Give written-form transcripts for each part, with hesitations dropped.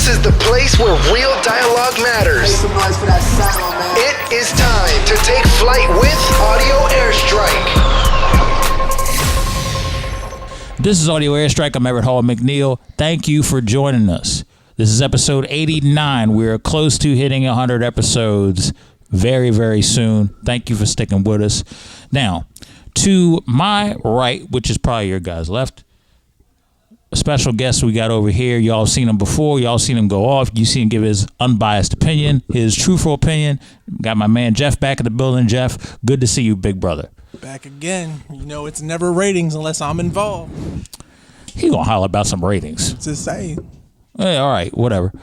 This is the place where real dialogue matters. Make some noise for that sound, man. It is time to take flight with Audio Airstrike. This is Audio Airstrike. I'm Everett Hall-McNeill. Thank you for joining us. This is episode 89. We're close to hitting 100 episodes very, very soon. Thank you for sticking with us. Now, to my right, which is probably your guys' left, a special guest we got over here. Y'all seen him before. Y'all seen him go off. You seen him give his unbiased opinion, his truthful opinion. Got my man Jeff back in the building. Jeff, good to see you, big brother. Back again. You know it's never ratings unless I'm involved. He gonna holler about some ratings. Just saying. Hey, all right, whatever.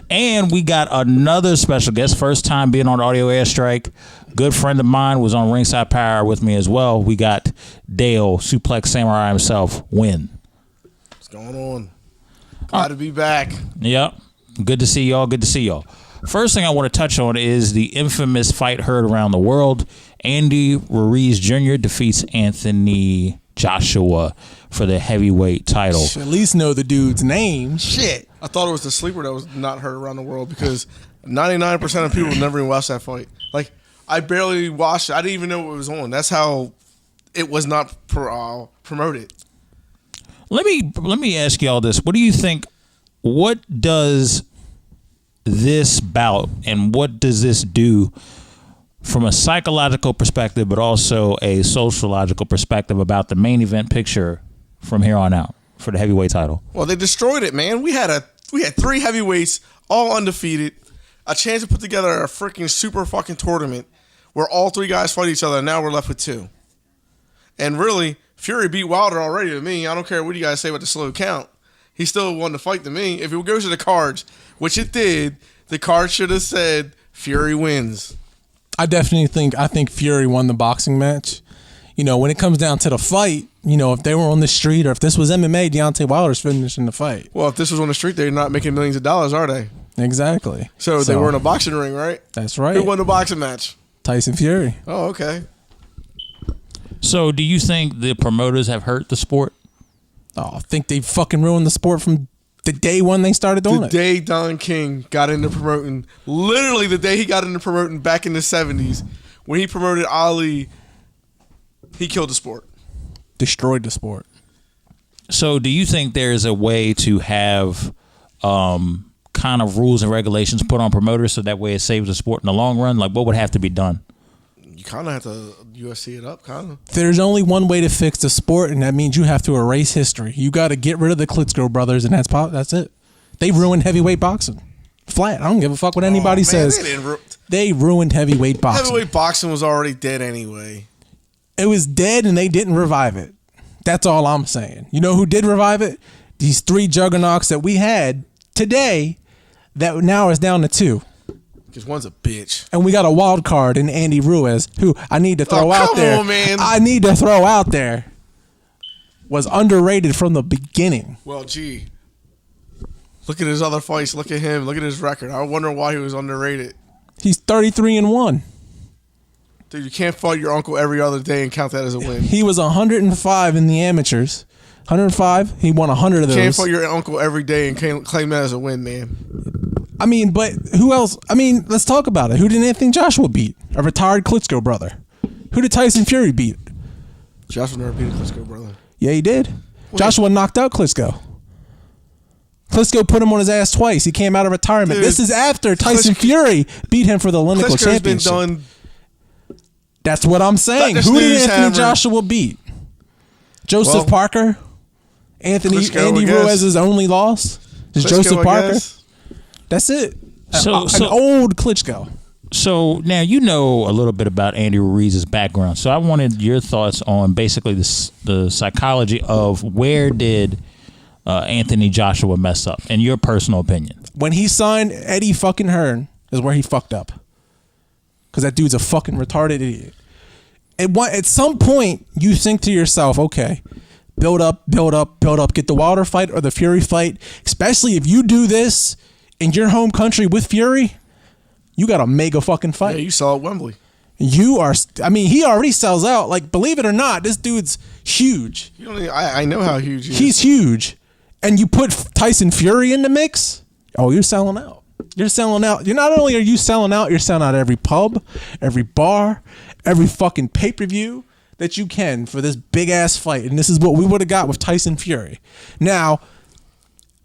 And we got another special guest, first time being on Audio Airstrike. Good friend of mine was on Ringside Power with me as well. We got Dale, Suplex Samurai himself, Nguyen. What's going on? Glad to be back. Yep. Good to see y'all. Good to see y'all. First thing I want to touch on is the infamous fight heard around the world. Andy Ruiz Jr. defeats Anthony Joshua for the heavyweight title. Should at least know the dude's name. Shit. I thought it was the sleeper that was not heard around the world because 99% of people never even watched that fight. Like, I barely watched it. I didn't even know it was on. That's how it was not promoted. Let me ask y'all this. What do you think? What does this bout and what does this do from a psychological perspective, but also a sociological perspective about the main event picture from here on out for the heavyweight title? Well, they destroyed it, man. We had three heavyweights, all undefeated, a chance to put together a freaking super fucking tournament where all three guys fight each other, and now we're left with two. And really, Fury beat Wilder already to me. I don't care what you guys say about the slow count. He still won the fight to me. If it goes to the cards, which it did, the card should have said Fury wins. I think Fury won the boxing match. You know, when it comes down to the fight, you know, if they were on the street or if this was MMA, Deontay Wilder's finishing the fight. Well, if this was on the street, they're not making millions of dollars, are they? Exactly. So they were in a boxing ring, right? That's right. Who won the boxing match? Tyson Fury. Oh, okay. So do you think the promoters have hurt the sport? Oh, I think they fucking ruined the sport from the day when they started doing it. The day Don King got into promoting, literally the day he got into promoting back in the 70s, when he promoted Ali, he killed the sport. Destroyed the sport. So do you think there's a way to have kind of rules and regulations put on promoters so that way it saves the sport in the long run? Like, what would have to be done? You kind of have to UFC it up, kind of. There's only one way to fix the sport, and that means you have to erase history. You got to get rid of the Klitschko brothers, and that's it. They ruined heavyweight boxing. Flat. I don't give a fuck what anybody says. They ruined heavyweight boxing. Heavyweight boxing was already dead anyway. It was dead, and they didn't revive it. That's all I'm saying. You know who did revive it? These three juggernauts that we had today that now is down to two. Because one's a bitch. And we got a wild card in Andy Ruiz, who I need to throw out there. Come on, man. I need to throw out there. Was underrated from the beginning. Well, gee. Look at his other fights. Look at him. Look at his record. I wonder why he was underrated. He's 33-1. Dude, you can't fight your uncle every other day and count that as a win. He was 105 in the amateurs. 105. He won 100 of those. You can't fight your uncle every day and claim that as a win, man. I mean, but who else? I mean, let's talk about it. Who did Anthony Joshua beat? A retired Klitschko brother. Who did Tyson Fury beat? Joshua never beat a Klitschko brother. Yeah, he did. Wait. Joshua knocked out Klitschko. Klitschko put him on his ass twice. He came out of retirement. Dude, this is after Tyson Fury beat him for the Lineal Championship. Been done. That's what I'm saying. Who did Anthony Joshua beat? Joseph Parker? Andy Ruiz's only loss is Joseph Parker. That's it. So an old Klitschko. So now you know a little bit about Andy Ruiz's background. So I wanted your thoughts on basically the psychology of where did Anthony Joshua mess up, in your personal opinion? When he signed Eddie fucking Hearn is where he fucked up. Because that dude's a fucking retarded idiot. At some point, you think to yourself, okay, build up, get the Wilder fight or the Fury fight. Especially if you do this in your home country with Fury, you got a mega fucking fight. Yeah, you saw it at Wembley. He already sells out. Like, believe it or not, this dude's huge. I know how huge he is. He's huge. and you put Tyson Fury in the mix, oh, you're selling out. You're selling out. You're not only are you selling out, you're selling out every pub, every bar, every fucking pay-per-view that you can for this big-ass fight. And this is what we would have got with Tyson Fury. Now,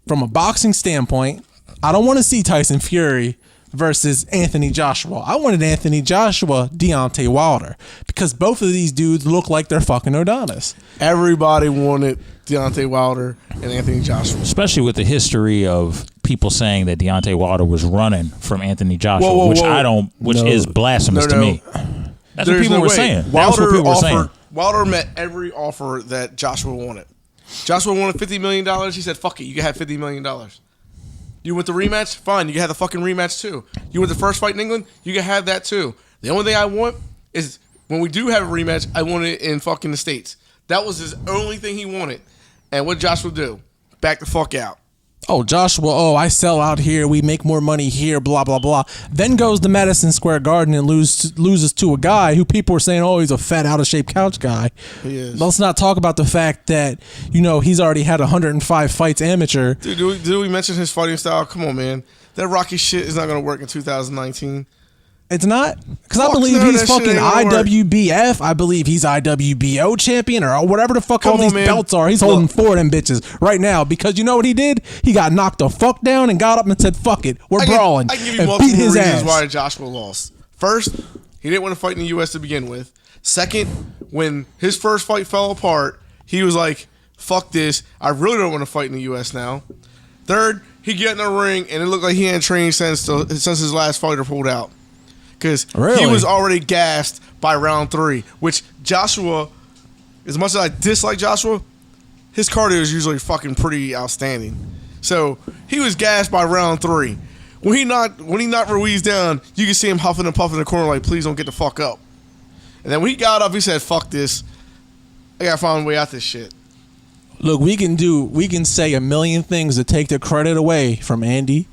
from a boxing standpoint, I don't want to see Tyson Fury versus Anthony Joshua. I wanted Anthony Joshua, Deontay Wilder, because both of these dudes look like they're fucking Adonis. Everybody wanted Deontay Wilder and Anthony Joshua. Especially with the history of people saying that Deontay Wilder was running from Anthony Joshua, which is blasphemous to me. That's what people were saying. Wilder met every offer that Joshua wanted. Joshua wanted $50 million. He said, fuck it, you can have $50 million. You want the rematch? Fine, you can have the fucking rematch too. You want the first fight in England? You can have that too. The only thing I want is when we do have a rematch, I want it in fucking the States. That was his only thing he wanted. And what Joshua do? Back the fuck out. Oh, Joshua, I sell out here. We make more money here, blah, blah, blah. Then goes to Madison Square Garden and loses to a guy who people are saying, oh, he's a fat, out-of-shape couch guy. He is. Let's not talk about the fact that, he's already had 105 fights amateur. Dude, did we mention his fighting style? Come on, man. That Rocky shit is not going to work in 2019. It's not? Because I believe he's fucking IWBF. I believe he's IWBO champion or whatever the fuck all these belts are. He's holding 4 of them bitches right now because you know what he did? He got knocked the fuck down and got up and said, fuck it. We're brawling. I can give you and multiple beat his reasons ass. why Joshua lost. First, he didn't want to fight in the U.S. to begin with. Second, when his first fight fell apart, he was like, fuck this. I really don't want to fight in the U.S. now. Third, he get in the ring and it looked like he hadn't trained since his last fighter pulled out. Because he was already gassed by round 3, which Joshua, as much as I dislike Joshua, his cardio is usually fucking pretty outstanding. So he was gassed by round 3. When he knocked Ruiz down, you can see him huffing and puffing in the corner like, please don't get the fuck up. And then when he got up, he said, fuck this. I gotta find a way out this shit. Look, we can say a million things to take the credit away from Andy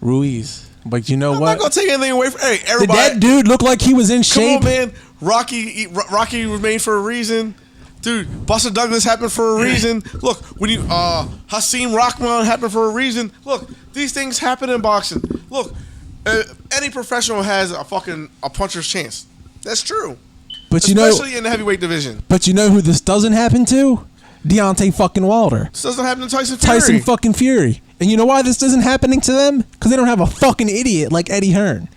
Ruiz. But you know what? I'm not gonna take anything away from. Hey, everybody. Did that dude look like he was in shape? Come on, man. Rocky was made for a reason, dude. Buster Douglas happened for a reason. Look, when you Hasim Rahman happened for a reason. Look, these things happen in boxing. Look, any professional has a puncher's chance. That's true. But especially in the heavyweight division. But you know who this doesn't happen to? Deontay fucking Wilder. This doesn't happen to Tyson Fury. Tyson fucking Fury. And you know why this isn't happening to them? Because they don't have a fucking idiot like Eddie Hearn.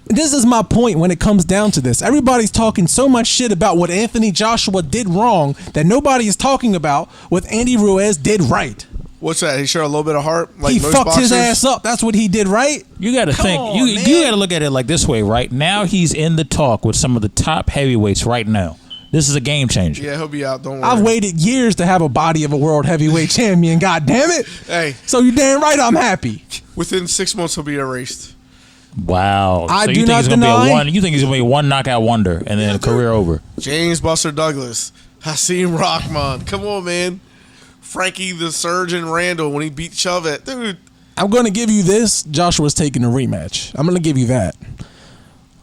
This is my point when it comes down to this. Everybody's talking so much shit about what Anthony Joshua did wrong that nobody is talking about what Andy Ruiz did right. What's that? He showed a little bit of heart. Like he most fucked boxers? his ass up. That's what he did right. You got to think. You got to look at it like this way. Right now, he's in the talk with some of the top heavyweights right now. This is a game changer. Yeah, he'll be out. Don't worry. I've waited years to have a body of a world heavyweight champion. God damn it! Hey, so you're damn right. I'm happy. Within 6 months, he'll be erased. Wow. I so do you think not he's gonna deny. Be a one? You think he's gonna be one knockout wonder and then career over? James Buster Douglas, Hasim Rahman. Come on, man. Frankie the Surgeon Randall when he beat Chavez, dude. I'm going to give you this. Joshua's taking a rematch. I'm going to give you that.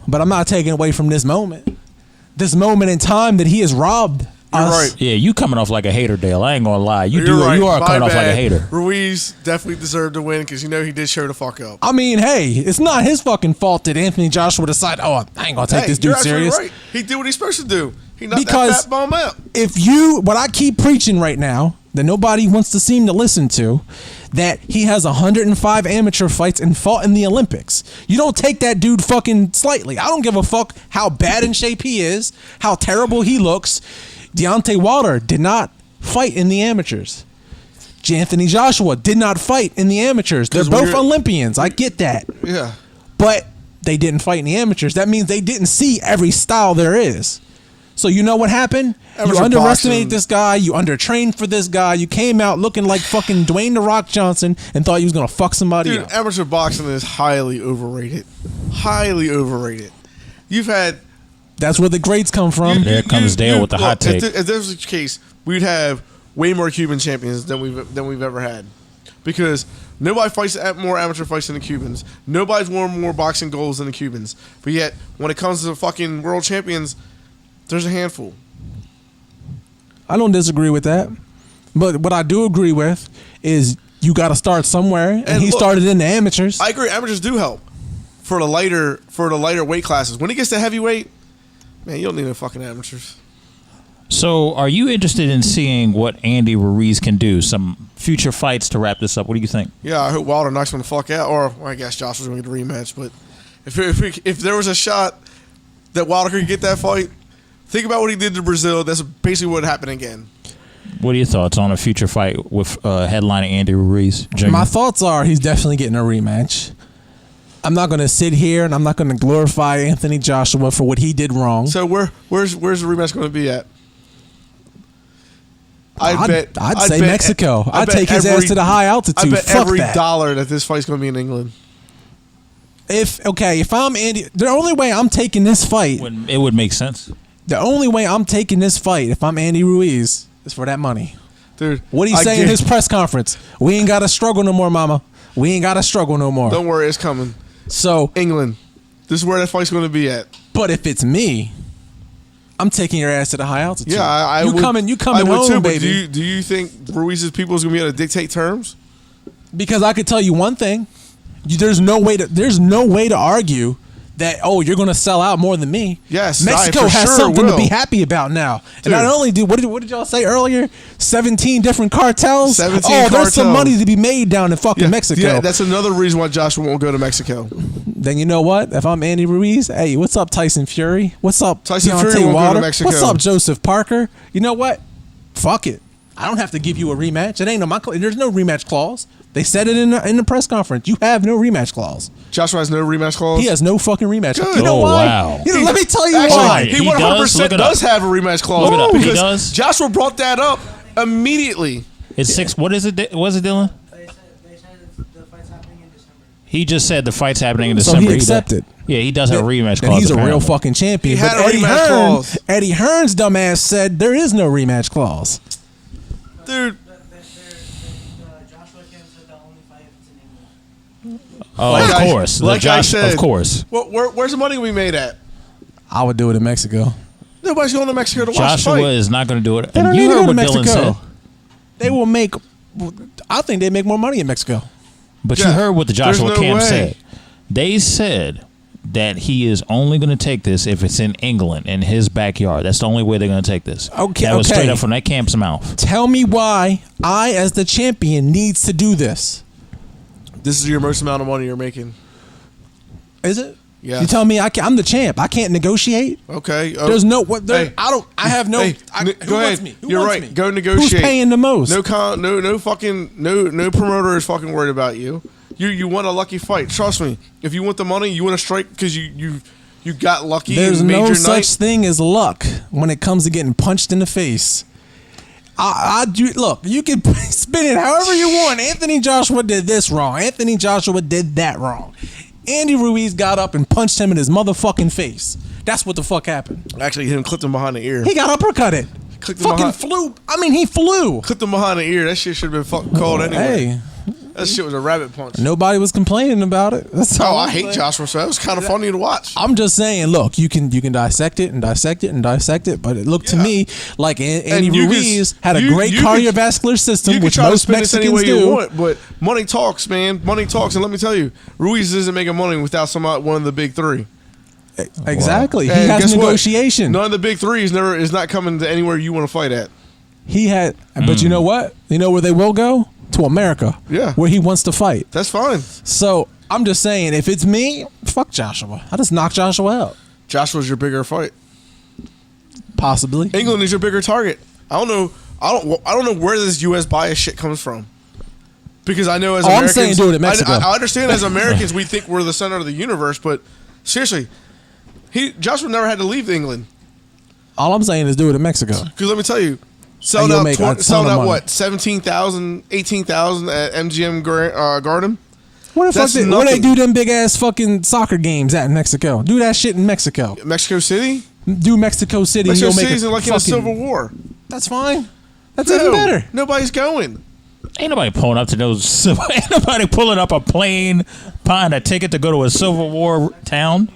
But I'm not taking away from this moment. This moment in time that he has robbed us. Right. Yeah, you coming off like a hater, Dale. I ain't gonna lie. You Right. You are My coming off like a bad. hater. Ruiz definitely deserved to win because he did show the fuck up. I mean, hey, it's not his fucking fault that Anthony Joshua decided, I ain't going to take this dude you're serious. Right. He did what he's supposed to do. He knocked Because that fat bum out. What I keep preaching right now, that nobody wants to seem to listen to, that he has 105 amateur fights and fought in the Olympics. You don't take that dude fucking slightly. I don't give a fuck how bad in shape he is, how terrible he looks. Deontay Wilder did not fight in the amateurs. Anthony Joshua did not fight in the amateurs. They're both Olympians. I get that. Yeah. But they didn't fight in the amateurs. That means they didn't see every style there is. So you know what happened? You underestimated this guy. You undertrained for this guy. You came out looking like fucking Dwayne The Rock Johnson and thought you was going to fuck somebody up. Amateur boxing is highly overrated. Highly overrated. That's where the greats come from. There comes Dale with the hot take. If this was the case, we'd have way more Cuban champions than we've ever had. Because nobody fights more amateur fights than the Cubans. Nobody's won more boxing goals than the Cubans. But yet, when it comes to the fucking world champions, there's a handful. I don't disagree with that. But what I do agree with is you got to start somewhere, and he started in the amateurs. I agree. Amateurs do help for the lighter weight classes. When he gets to heavyweight, man, you don't need no fucking amateurs. So, are you interested in seeing what Andy Ruiz can do? Some future fights to wrap this up. What do you think? Yeah, I hope Wilder knocks him the fuck out. Or well, I guess Josh was going to get a rematch. But if there was a shot that Wilder could get that fight, think about what he did to Brazil. That's basically what happened again. What are your thoughts on a future fight with headlining Andy Ruiz Jr.? My thoughts are he's definitely getting a rematch. I'm not going to sit here and I'm not going to glorify Anthony Joshua for what he did wrong. So where's the rematch going to be at? I'd say Mexico. I'd take his ass to the high altitude. I bet Fuck every that. dollar that this fight's going to be in England. If I'm Andy, the only way I'm taking this fight, It would make sense. the only way I'm taking this fight, if I'm Andy Ruiz, is for that money. Dude, What did he say in his press conference? We ain't got to struggle no more, mama. We ain't got to struggle no more. Don't worry, it's coming. So, England. This is where that fight's going to be at. but if it's me, I'm taking your ass to the high altitude. Yeah, I you would, coming I would home, too, but baby. do you think Ruiz's people is going to be able to dictate terms? Because I could tell you one thing: there's no way to argue that you're going to sell out more than me. Yes, Mexico I for has sure something to will. be happy about now. Dude. And not only what did y'all say earlier? 17 different cartels. 17 There's some cartels. money to be made down in fucking Mexico. Yeah, that's another reason why Joshua won't go to Mexico. Then you know what? If I'm Andy Ruiz, hey, what's up, Tyson Fury? What's up, Tyson Deontay Fury won't go to Wilder? Mexico. What's up, Joseph Parker? You know what? Fuck it. I don't have to give you a rematch. It ain't there's no rematch clause. They said it in the press conference. You have no rematch clause. Joshua has no rematch clause? He has no fucking rematch. Good. You know Oh, why? wow. Let me tell you Actually, why. He He 100% does? Look it does up. have a rematch clause. Look it up. He Because does? Joshua brought that up immediately. It's 6. What is it? Was it Dylan? They said the fight's happening in December. He just said the fight's happening in So December. he accepted. Yeah, he does have a rematch That clause. he's a real apparently. fucking champion. He had But a Eddie rematch Hearn, clause. Eddie Hearn's dumbass said there is no rematch clause. Dude, Joshua Kim said the only fight is in England. Oh, Like of I- course. like I said. Of course. where's the money we made at? I would do it in Mexico. Nobody's going to Mexico to watch the Joshua fight. is not going to do it. They don't And need you to heard go to what Dylan Mexico. said. They will make. I think they make more money in Mexico. But Yeah, you heard what the there's Joshua no camp way. said. They said that he is only going to take this if it's in England, in his backyard. That's the only way they're going to take this. Okay, That was okay. straight up from that camp's mouth. Tell me why I, as the champion, needs to do this. This is your most amount of money you're making. Is it? Yeah. You tell me I'm the champ. I can't negotiate. Okay. There's no what. There, Hey. I don't. I have no. Hey, I, go who ahead. wants me? Who You're wants right. me? Go negotiate. Who's paying the most? No promoter is fucking worried about you. You want a lucky fight. Trust me. If you want the money, you want to strike because you got lucky. There's and made no your such night. thing as luck when it comes to getting punched in the face. I do. Look, you can spin it however you want. Anthony Joshua did this wrong. Anthony Joshua did that wrong. Andy Ruiz got up and punched him in his motherfucking face. That's what the fuck happened. Actually, hit him, clipped him behind the ear. He got uppercutted. Clicked him Fucking behind- flew. I mean, he flew. Clipped him behind the ear. That shit should have been fucking called anyway. Hey, That shit was a rabbit punch. nobody was complaining about it. That's all I I'm hate saying. Joshua, so that was kind of funny to watch. I'm just saying, look, you can dissect it and dissect it and dissect it, but it looked to Yeah. me like Andy And you Ruiz can- had a you- great you can- cardiovascular system, You can which try to most spin this any Mexicans way you do. want, but money talks, man. Money talks, and let me tell you, Ruiz isn't making money without one of the big three. Exactly, he And has guess what? negotiation. None of the big three is not coming to anywhere you want to fight at. He had, but you know what? You know where they will go? To America. Yeah. Where he wants to fight. That's fine. So I'm just saying, if it's me, fuck Joshua. I just knock Joshua out. Joshua's your bigger fight. Possibly. England is your bigger target. I don't know where this U.S. bias shit comes from. Because I know as I'm Americans, saying do it in Mexico. I understand as Americans we think we're the center of the universe, but seriously, Joshua never had to leave England. All I'm saying is do it in Mexico. Because let me tell you, selling you'll out, make a ton selling of out money. what, 17,000, 18,000 at MGM Garden? Where the fuck That's where they nothing. do them big ass fucking soccer games at in Mexico? Do that shit in Mexico. Mexico City? Do Mexico City. Mexico and you'll make City's a like in a fucking- civil war. That's fine. That's No, even better. Nobody's going. Ain't nobody pulling up to those. Ain't nobody pulling up a plane, buying a ticket to go to a Civil War town.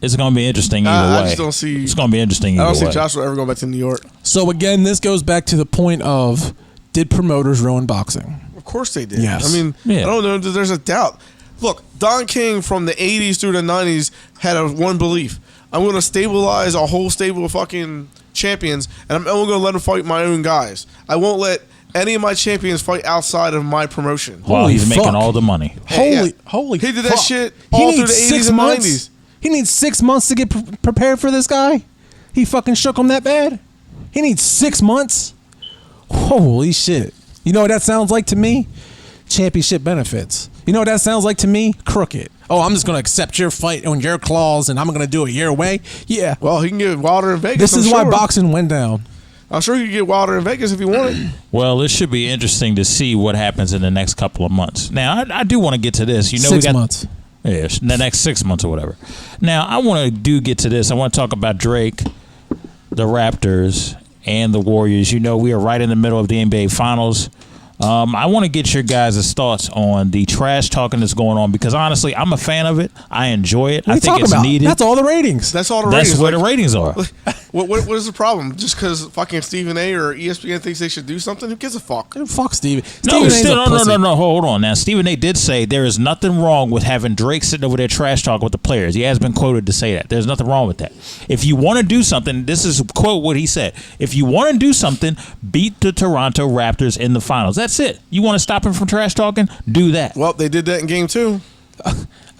It's going to be interesting either way. I just don't see. It's going to be interesting either I don't way. see Joshua ever going back to New York. So again, this goes back to the point of, did promoters ruin boxing? Of course they did. Yes. I mean, Yeah. I don't know. There's a doubt. Look, Don King from the 80s through the 90s had one belief. I'm going to stabilize a whole stable of fucking champions, and I'm only going to let them fight my own guys. I won't let any of my champions fight outside of my promotion. While Holy he's making fuck. all the money. Holy He did that fuck. shit He all through needs the 80s 6 and months? 90s. He needs 6 months to get prepared for this guy? He fucking shook him that bad? He needs 6 months? Holy shit. You know what that sounds like to me? Championship benefits. You know what that sounds like to me? Crooked. Oh, I'm just going to accept your fight on your clause and I'm going to do it your way? Yeah. Well, he can get Wilder in Vegas. This is why sure. boxing went down. I'm sure he could get Wilder in Vegas if he wanted. Well, it should be interesting to see what happens in the next couple of months. Now, I do want to get to this. You know, 6 months. Yeah, the next 6 months or whatever. Now, I want to get to this. I want to talk about Drake, the Raptors, and the Warriors. You know, we are right in the middle of the NBA Finals. I want to get your guys' thoughts on the trash talking that's going on because honestly, I'm a fan of it. I enjoy it. What are I you think talking it's about? needed. That's all the ratings. That's all the That's ratings. where the ratings are. What is the problem? Just because fucking Stephen A. or ESPN thinks they should do something? Who gives a fuck? Fuck Stevie. No, Stephen A's a pussy. no. Hold on. Now, Stephen A. did say there is nothing wrong with having Drake sitting over there trash talking with the players. He has been quoted to say that. There's nothing wrong with that. If you want to do something, this is quote what he said. If you want to do something, beat the Toronto Raptors in the finals. That's it. You want to stop him from trash talking? Do that. Well, they did that in game 2.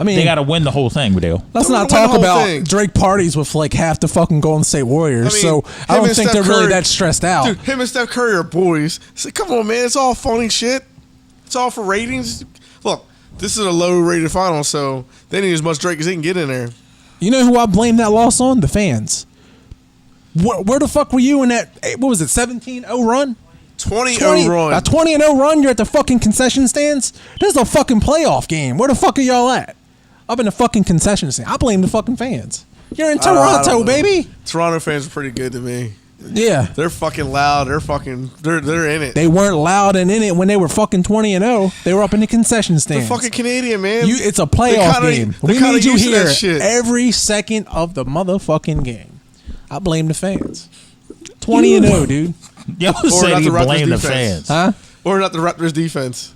I mean, They got to win the whole thing, Vidal. let's Don't not win the talk whole about thing. Drake parties with like half the fucking Golden State Warriors. I mean, so I him don't and think Steph they're really Curry- that stressed out. Dude, him and Steph Curry are boys. So, come on, man. It's all funny shit. It's all for ratings. Look, this is a low-rated final, so they need as much Drake as they can get in there. You know who I blame that loss on? The fans. Where the fuck were you in that? What was it? 17-0 run? 20-0 run. A 20-0 run. You're at the fucking concession stands. This is a fucking playoff game. Where the fuck are y'all at? Up in the fucking concession stand. I blame the fucking fans. You're in I don't Toronto, know. baby. Toronto fans are pretty good to me. Yeah. They're fucking loud. They're in it. They weren't loud and in it when they were fucking 20-0. They were up in the concession They're stands. fucking Canadian, man. It's a playoff game. They're We kinda need you used to that here shit. every second of the motherfucking game. I blame the fans. 20-0, dude. Y'all Or said not you the Raptors blame the defense. fans. Huh? Or not the Raptors defense.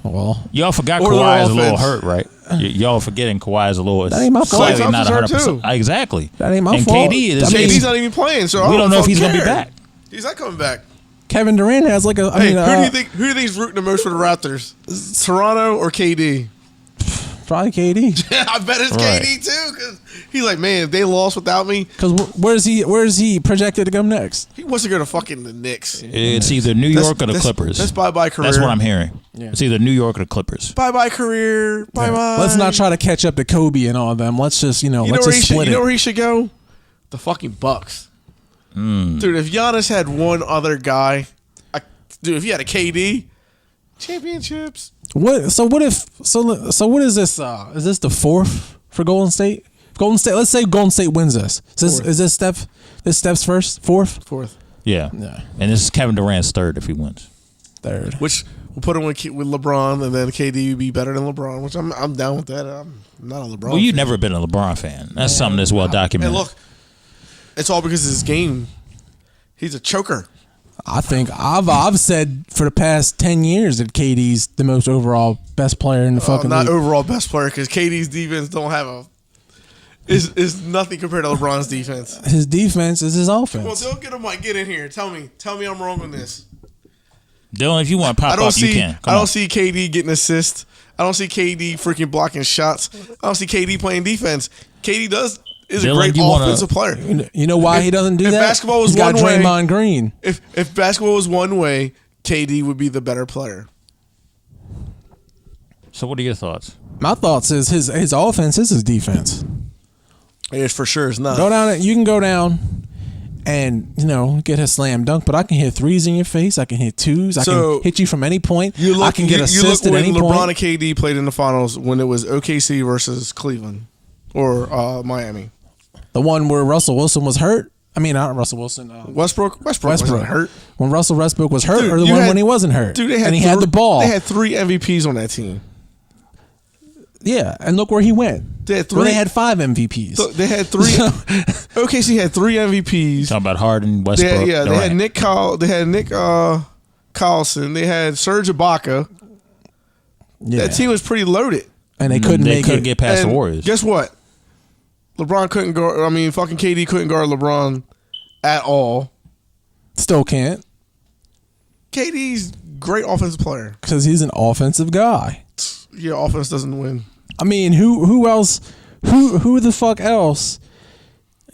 Well, Y'all forgot Or their Kawhi is a little offense. hurt, right? Y'all forgetting Kawhi is a little That ain't my fault. slightly Klay not Thompson's hurt 100%. Exactly. That ain't my and fault. KD is I mean, KD's not even playing, so we don't know if he's going gonna to be back. He's not coming back. Kevin Durant has like a. Who do you think's rooting the most for the Raptors? Toronto or KD? Probably KD. I bet it's Right. KD too, because he's like, man, if they lost without me, Because where's he projected to come next? he wants to go to fucking the Knicks. It's either New York or the That's- Clippers. That's bye-bye career. That's what I'm hearing. It's either New York or the Clippers. Bye-bye career. Bye-bye. Let's not try to catch up to Kobe and all of them. Let's just You know let's where he just should. split You know it. where he should go? The fucking Bucks. Dude, if Giannis had one other guy, dude, if he had a KD, championships. What? So what if? What is this? Is this the fourth for Golden State? Golden State. Let's say Golden State wins this. Is this Steph? This Steph's fourth, Yeah. Yeah. And this is Kevin Durant's third if he wins. third. Which we'll put him with LeBron, and then KD would be better than LeBron. Which I'm down with that. I'm not a LeBron. Well, you've fan. never been a LeBron fan. That's something that's well documented. And look, it's all because of his game. He's a choker. I think I've said for the past 10 years that KD's the most overall best player in the fucking Not league. overall best player, because KD's defense don't have a is nothing compared to LeBron's defense. His defense is his Well, offense. don't get him, Mike. Get in here. Tell me I'm wrong on this. Dylan, if you want to I pop don't up, you see. can. Come I don't on. see KD getting assists. I don't see KD freaking blocking shots. I don't see KD playing defense. KD is a Dylan, great you wanna- offensive player. You know why he doesn't do if that? basketball was He's got one way- Draymond Green. If basketball was one way, KD would be the better player. So what are your thoughts? My thoughts is his offense is his defense. It for sure is not. Go down. You can go down and get a slam dunk, but I can hit threes in your face. I can hit twos. I So, can hit you from any point. You look, I can get you assists look at when any LeBron point. and KD played in the finals when it was OKC versus Cleveland or Miami. The one where Russell Wilson was hurt. I mean, not Russell Wilson. Westbrook wasn't hurt. When Russell Westbrook was hurt, Dude, or the you one had- when he wasn't hurt. Dude, they had and he had the ball. They had 3 MVPs on that team. Yeah, and look where he went. They had Well, they had 5 MVPs. So they had 3. OKC had 3 MVPs. Talking about Harden, Westbrook. They had Durant. Nick Collison. They had Serge Ibaka. Yeah. That team was pretty loaded. And they couldn't make it. get past And the Warriors. Guess what? LeBron couldn't guard. I mean, fucking KD couldn't guard LeBron at all. Still can't. KD's great offensive player. Because he's an offensive guy. Yeah, offense doesn't win. I mean, who else? Who the fuck else?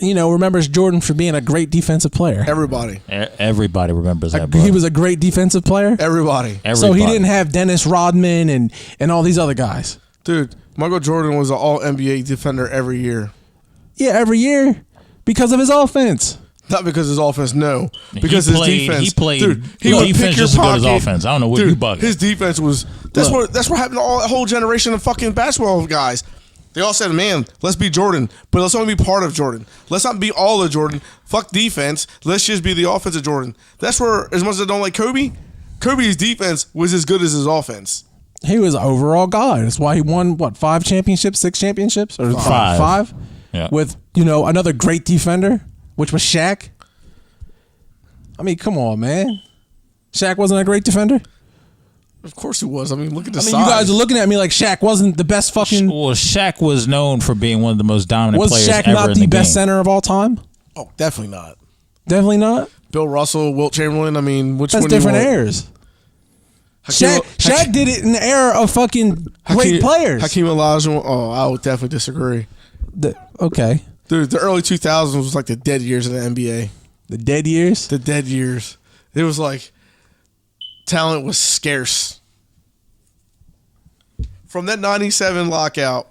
Remembers Jordan for being a great defensive player. Everybody. Everybody remembers that. He was a great defensive player. Everybody. So he didn't have Dennis Rodman and all these other guys. Dude, Michael Jordan was an all NBA defender every year. Yeah, every year because of his offense. Not because his offense, no. Because his defense. He played. Dude, He would defense pick your just as good as pocket. offense. I don't know what Dude, you bugging. his defense was. That's what happened to a whole generation of fucking basketball guys. They all said, "Man, let's be Jordan, but let's only be part of Jordan. Let's not be all of Jordan. Fuck defense. Let's just be the offensive Jordan." That's where, as much as I don't like Kobe, Kobe's defense was as good as his offense. He was an overall guy. That's why he won 5 championships, 6 championships, or 5. Yeah. With another great defender, which was Shaq. I mean, come on, man. Shaq wasn't a great defender. Of course he was. I mean, look at the size. You guys are looking at me like Shaq wasn't the best fucking. Well, Shaq was known for being one of the most dominant Was players Shaq ever not in the the best game. center of all time? Oh, definitely not. Definitely not. Bill Russell, Wilt Chamberlain. I mean, which That's one do you different want? eras. Shaq did it in the era of fucking great players. Hakeem Olajuwon. Oh, I would definitely disagree. Okay. Dude, the early 2000s was like the dead years of the NBA. The dead years? The dead years. It was like talent was scarce. From that 97 lockout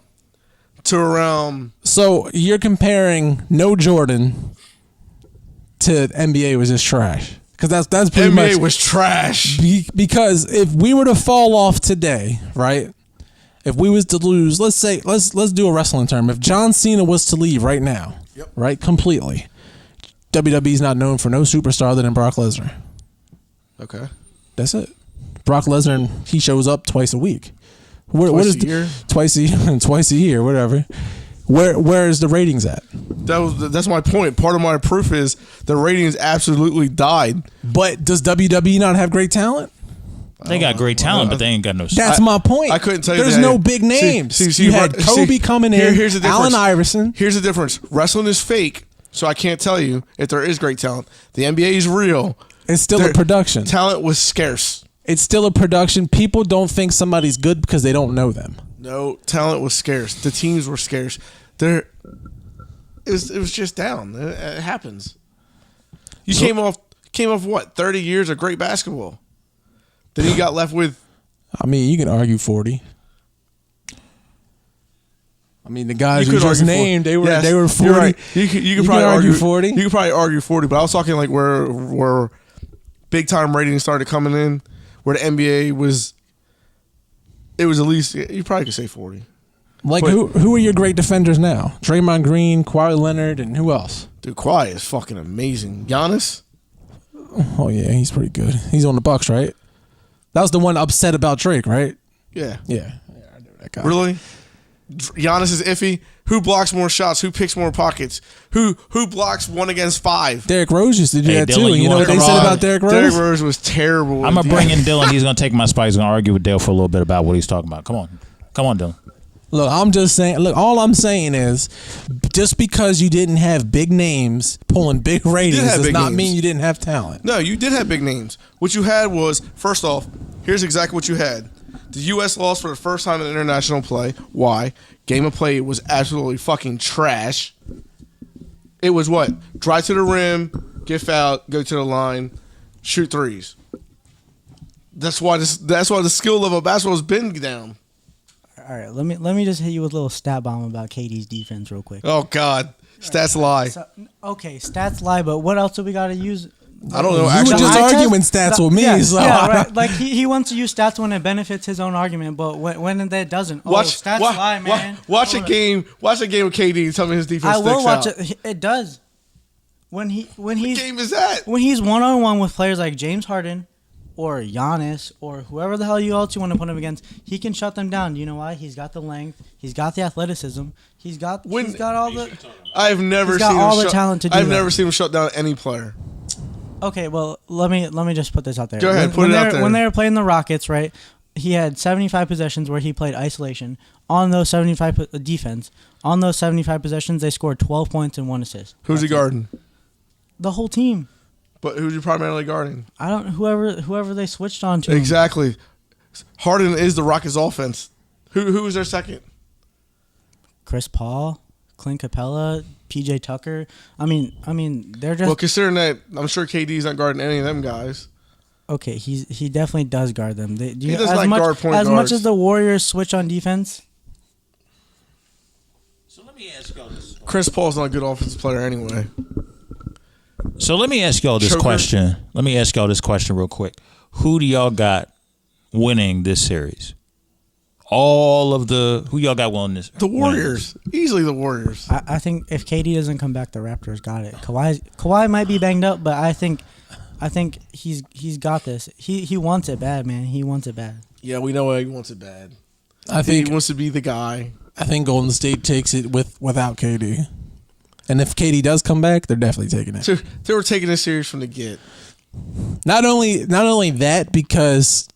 to around. So you're comparing no Jordan to NBA was just trash. Because that's pretty much. NBA was trash. Because if we were to fall off today, right? If we was to lose, let's do a wrestling term. If John Cena was to leave right now, right, completely, WWE's not known for no superstar other than Brock Lesnar. Okay. That's it. Brock Lesnar, he shows up twice a week. Twice a year? Twice a year, whatever. Where is the ratings at? That's my point. Part of my proof is the ratings absolutely died. But does WWE not have great talent? They got great talent, but they ain't got no. That's my point. I couldn't tell you. There's no big names. See, you had Kobe coming in. Here's the difference. Allen Iverson. Here's the difference. Wrestling is fake, so I can't tell you if there is great talent. The NBA is real. It's still a production. Talent was scarce. It's still a production. People don't think somebody's good because they don't know them. No, talent was scarce. The teams were scarce. It was just down. It happens. You came off what? 30 years of great basketball. Then you got left with. I mean, you can argue 40. I mean, the guys you just named, they were 40. You're right. You could probably argue 40. You could probably argue 40, but I was talking like where big time ratings started coming in, where the NBA was. It was at least you probably could say 40. Like who are your great defenders now? Draymond Green, Kawhi Leonard, and who else? Dude, Kawhi is fucking amazing. Giannis. Oh yeah, he's pretty good. He's on the Bucks, right? That was the one upset about Drake, right? Yeah. Yeah, I know that guy. Really? Giannis is iffy. Who blocks more shots? Who picks more pockets? Who blocks 1 against 5? Derrick Rose used to do that Dylan, too. You know what they said about Derrick Rose? Derrick Rose was terrible. I'm gonna bring in Dylan. He's gonna take my spot. He's gonna argue with Dale for a little bit about what he's talking about. Come on, Dylan. Look, I'm just saying. Look, all I'm saying is, just because you didn't have big names pulling big ratings does not mean you didn't have talent. No, you did have big names. What you had was, first off, here's exactly what you had. The U.S. lost for the first time in international play. Why? Game of play was absolutely fucking trash. It was what? Drive to the rim, get fouled, go to the line, shoot threes. That's why the skill level of basketball has been down. All right, let me just hit you with a little stat bomb about KD's defense real quick. Oh God, stats lie. So, okay, stats lie, but what else do we got to use? I don't know. You Actually, were just arguing stats with me. Yeah, so right. Like he wants to use stats when it benefits his own argument, but when that doesn't, stats lie, man. Watch a game with KD and tell me his defense. I will watch out. it. It does. When he's What game is that? when he's 1-on-1 with players like James Harden, or Giannis or whoever the hell you else you want to put him against, he can shut them down. You know why? He's got the length. He's got the athleticism. He's got all the. I've never seen all the talent to do I've that. never seen him shut down any player. Okay, well let me just put this out there. Go ahead, put it out there. When they were playing the Rockets, right? He had 75 possessions where he played isolation. On those 75 defense, on those 75 possessions, they scored 12 points and 1 assist. Who's he guarding? The whole team. But who's he primarily guarding? I don't whoever they switched on to. Exactly. Harden is the Rockets' offense. Who was their second? Chris Paul, Clint Capella, PJ Tucker. I mean, they're just. Well, considering that, I'm sure KD's not guarding any of them guys. Okay, he definitely does guard them. He does not guard point as guards. much as the Warriors switch on defense. So let me ask y'all this. Chris Paul's not a good offensive player anyway. So let me ask y'all this question. Let me ask y'all this question real quick. Who do y'all got winning this series? Who y'all got winning this? The Warriors. Easily the Warriors. I think if KD doesn't come back, the Raptors got it. Kawhi might be banged up, but I think he's got this. He wants it bad, man. He wants it bad. Yeah, we know he wants it bad. I think he wants to be the guy. I think Golden State takes it without KD. And if KD does come back, they're definitely taking it. So they were taking this series from the get. Not only that, because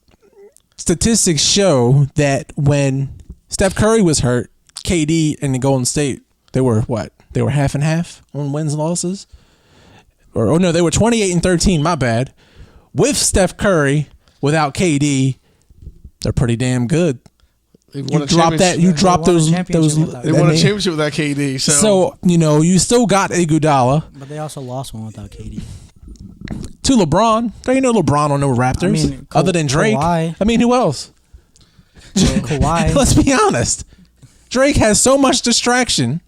statistics show that when Steph Curry was hurt, KD and the Golden State, they were what? They were half and half on wins and losses? They were 28-13, my bad. With Steph Curry, without KD, they're pretty damn good. They won You drop those. They won a championship without KD. So you still got Iguodala. But they also lost one without KD. To LeBron. There ain't no LeBron on no Raptors. I mean, other than Drake. Kawhi. I mean, who else? Kawhi. Let's be honest. Drake has so much distraction.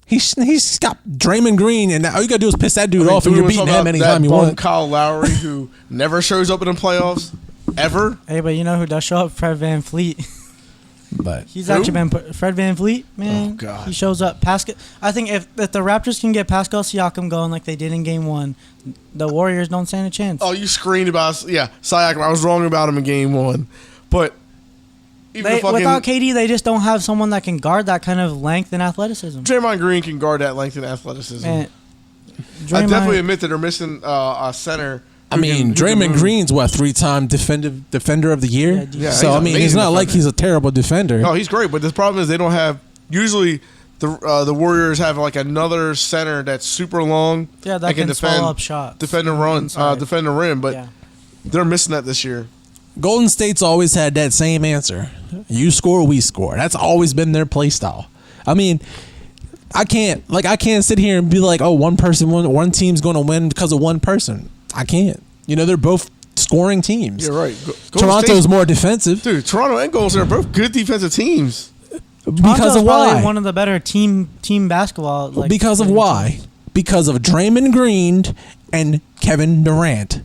He's got Draymond Green, and all you gotta do is piss that dude off, and you're beating him anytime you want. Kyle Lowry, who never shows up in the playoffs ever. Hey, but you know who does show up? Fred VanVleet. But He's actually been Fred VanVleet, man. Oh, God. He shows up. I think if the Raptors can get Pascal Siakam going like they did in Game 1, the Warriors don't stand a chance. Oh, you screamed about Siakam. I was wrong about him in Game 1, but Without KD, they just don't have someone that can guard that kind of length and athleticism. Draymond Green can guard that length and athleticism. Man, I definitely admit that they're missing a center. I mean, Draymond Green's 3-time defender of the year. Yeah, so I mean, it's not like he's a terrible defender. No, he's great, but the problem is they don't have. Usually, the Warriors have like another center that's super long. Yeah, that can defend swallow up shots, defend and run, defend the rim. But they're missing that this year. Golden State's always had that same answer. You score, we score. That's always been their play style. I mean, I can't sit here and be like, oh, one team's going to win because of one person. I can't. They're both scoring teams. You're right. Toronto's more defensive. Dude, Toronto and Golden State are both good defensive teams. Because of why? One of the better team basketball. Because of why? Because of Draymond Green and Kevin Durant.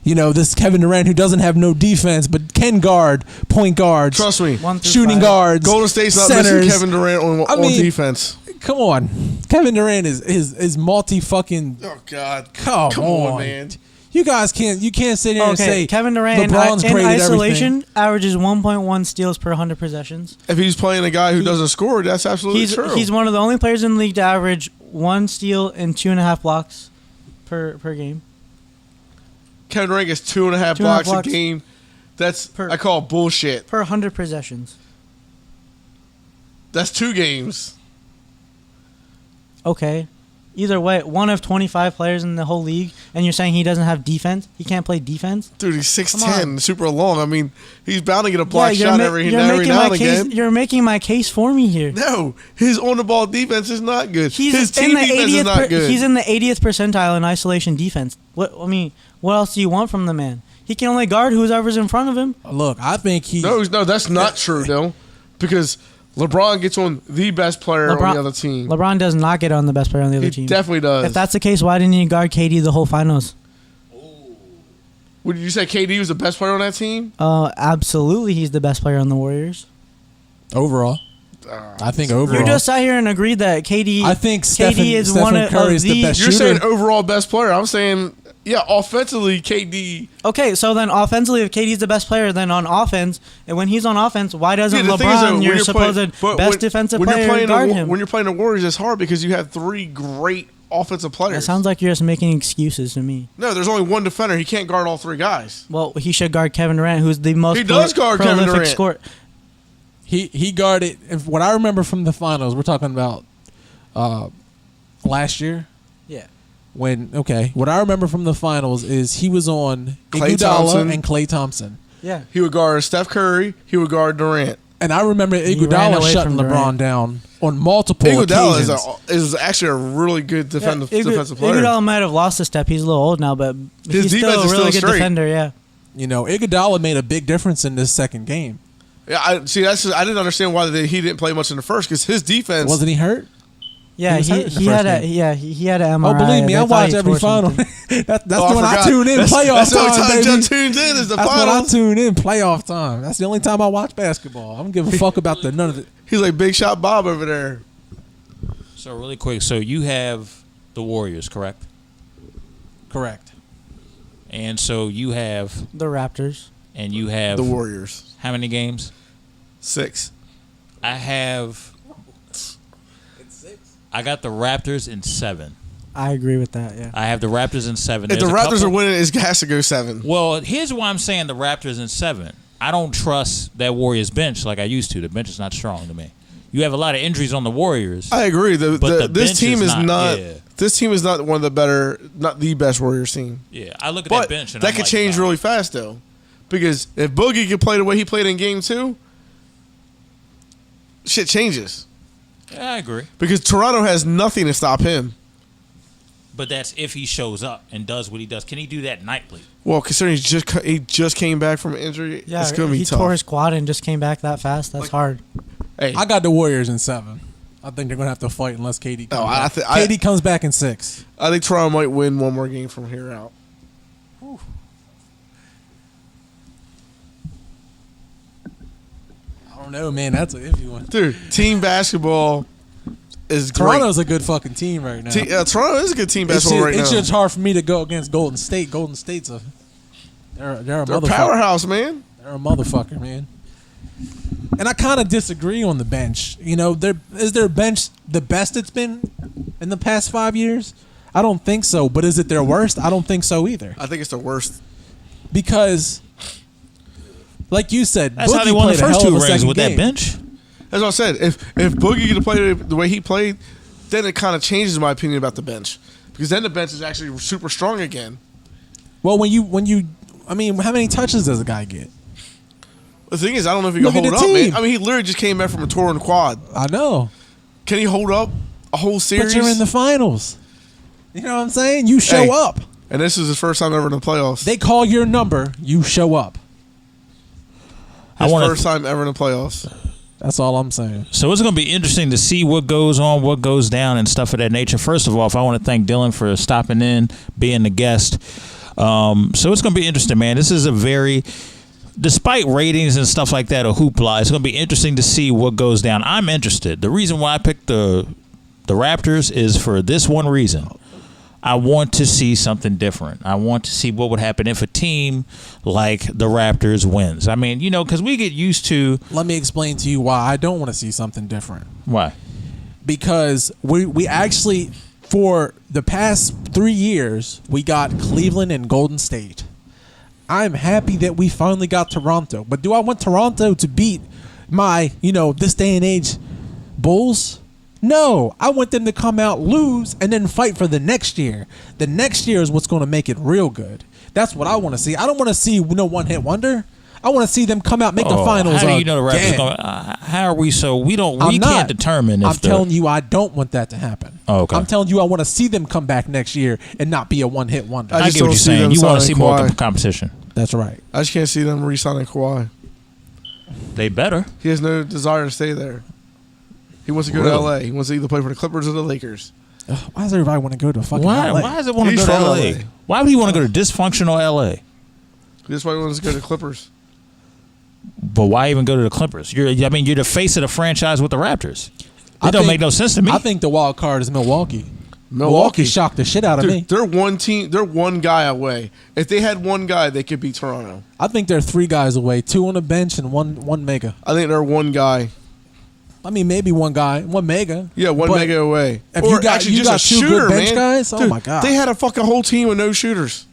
This Kevin Durant who doesn't have no defense but can guard point guards. Trust me. Shooting guards. Golden State's not centers. missing Kevin Durant on defense. Come on. Kevin Durant is multi-fucking... Oh, God. Come on, man. You guys can't sit here and say Kevin Durant LeBron's in great at isolation everything. averages 1.1 steals per 100 possessions. If he's playing a guy who doesn't score, that's absolutely true. He's one of the only players in the league to average 1 steal and 2.5 blocks per game. Kevin Durant gets 2.5 blocks a game. I call bullshit. Per 100 possessions. That's 2 games. Okay. Either way, one of 25 players in the whole league, and you're saying he doesn't have defense? He can't play defense? Dude, he's 6'10", super long. I mean, he's bound to get a block shot every now and again. You're making my case for me here. No, his on-the-ball defense is not good. His team defense is not good. He's in the 80th percentile in isolation defense. What else do you want from the man? He can only guard whoever's in front of him. Look, I think he... No, that's not true, though, because... LeBron gets on the best player on the other team. LeBron does not get on the best player on the other team. He definitely does. If that's the case, why didn't he guard KD the whole finals? What did you say? KD was the best player on that team? Absolutely, he's the best player on the Warriors. Overall. I think overall. You just sat here and agreed that KD. I think KD is one of Curry's the best You're shooter. saying overall best player. I'm saying, Yeah, offensively, KD. Okay, so then offensively, if KD's the best player, then on offense, and when he's on offense, why doesn't The thing is, though, LeBron, when your you're supposed playing- best defensive player, guard him? When you're playing the Warriors, it's hard because you have 3 great offensive players. That sounds like you're just making excuses to me. No, there's only one defender. He can't guard all 3 guys. Well, he should guard Kevin Durant, who's the most He does guard Kevin prolific Durant. scorer. He guarded. What I remember from the finals, we're talking about last year. Yeah. What I remember from the finals is he was on Klay Iguodala Thompson. and Klay Thompson. Yeah. He would guard Steph Curry. He would guard Durant. And I remember ran Iguodala away shutting from LeBron Durant. down on multiple Iguodala occasions. is actually a really good defensive player. Iguodala might have lost a step. He's a little old now, but His he's defense still a is really still good straight. defender. Yeah. You know, Iguodala made a big difference in this second game. Yeah, I didn't understand why he didn't play much in the first because his defense. Wasn't he hurt? Yeah, was hurt in the he first had game. he had an MRI. Oh, believe me, I They thought watch he every tore final. something. That's Oh, when I forgot. tune in That's playoff the only time, time baby. Jeff tunes in is the That's when I finals. tune in playoff time. That's the only time I watch basketball. I don't give a fuck about none of it. He's like Big Shot Bob over there. So really quick, so you have the Warriors, correct? Correct. And so you have, The Raptors. and you have The Warriors. how many games? 6. I got the Raptors in 7. I agree with that. Yeah. I have the Raptors in 7. If the There's a Raptors couple- are winning, it has to go 7. Well, here's why I'm saying the Raptors in 7. I don't trust that Warriors bench like I used to. The bench is not strong to me. You have a lot of injuries on the Warriors. I agree. But the This bench team is is not- not. yeah. This team is not one of the better, not the best Warriors team. Yeah, I look at But that bench and that I'm could like, change wow. really fast though, because if Boogie could play the way he played in Game 2, shit changes. Yeah, I agree. Because Toronto has nothing to stop him. But that's if he shows up and does what he does. Can he do that nightly? Well, considering he just came back from an injury, Yeah, it's gonna be he tough. tore his quad and just came back that fast. That's hard. Hey, I got the Warriors in 7. I think they're gonna have to fight unless KD comes I back. thi- KD comes back in 6. I think Toronto might win one more game from here out. I don't know, man. That's an iffy one. Dude, team basketball is great. Toronto's a good fucking team right now. Toronto is a good team It's basketball right now. just hard for me to go against Golden State. Golden State's they're a They're a motherfucker. powerhouse, man. They're a motherfucker, man. And I kind of disagree on the bench. You know, is their bench the best it's been in the past 5 years? I don't think so. But is it their worst? I don't think so either. I think it's the worst. Because, like you said, That's Boogie how they won the played a first hell 2 of a rings second with game. that bench. That's what I said. If Boogie could have played the way he played, then it kind of changes my opinion about the bench. Because then the bench is actually super strong again. Well, when you, I mean, how many touches does a guy get? The thing is, I don't know if he Look can at hold the up, team. man. I mean, he literally just came back from a torn quad. I know, Can he hold up a whole series? but you're in the finals. You know what I'm saying? You show Hey. up. And this is his first time ever in the playoffs. They call your number. You show up. His wanna- first time ever in the playoffs. That's all I'm saying. So it's going to be interesting to see what goes on, what goes down, and stuff of that nature. First of all, if I want to thank Dylan for stopping in, being the guest. So it's going to be interesting, man. This is a very, despite ratings and stuff like that or hoopla, it's going to be interesting to see what goes down. I'm interested. The reason why I picked the Raptors is for this one reason. I want to see something different. I want to see what would happen if a team like the Raptors wins. I mean, you know, because we get used to. Let me explain to you why I don't want to see something different. Why? Because we actually, for the past 3 years, we got Cleveland and Golden State. I'm happy that we finally got Toronto. But do I want Toronto to beat my, this day and age Bulls? No, I want them to come out, lose, and then fight for the next year. The next year is what's going to make it real good. That's what I want to see. I don't want to see no one-hit wonder. I want to see them come out, make the finals. How do you know the Raptors again. going? How are we so we don't? I'm We not. can't determine if I'm telling you, I don't want that to happen. Oh, okay. I'm telling you, I want to see them come back next year and not be a one-hit wonder. I I just get what don't you're see saying. them You want to see signing more Kawhi. competition. That's right. I just can't see them re-signing Kawhi. They better. He has no desire to stay there. He wants to go to Really? L.A. He wants to either play for the Clippers or the Lakers. Ugh, why does everybody want to go to fucking Why? LA? Why does it want to He's go to from LA? LA. Why would he want to go to dysfunctional LA? That's why he wants to go to the Clippers. But why even go to the Clippers? You're the face of the franchise with the Raptors. It don't make no sense to me. I think the wild card is Milwaukee. Milwaukee shocked the shit out of me. They're one team. They're one guy away. If they had one guy, they could beat Toronto. I think they're 3 guys away, 2 on the bench and one mega. I think they're one guy. I mean, maybe one guy, one mega. Yeah, one mega away. If you got 2 good bench guys, oh my God. They had a fucking whole team with no shooters.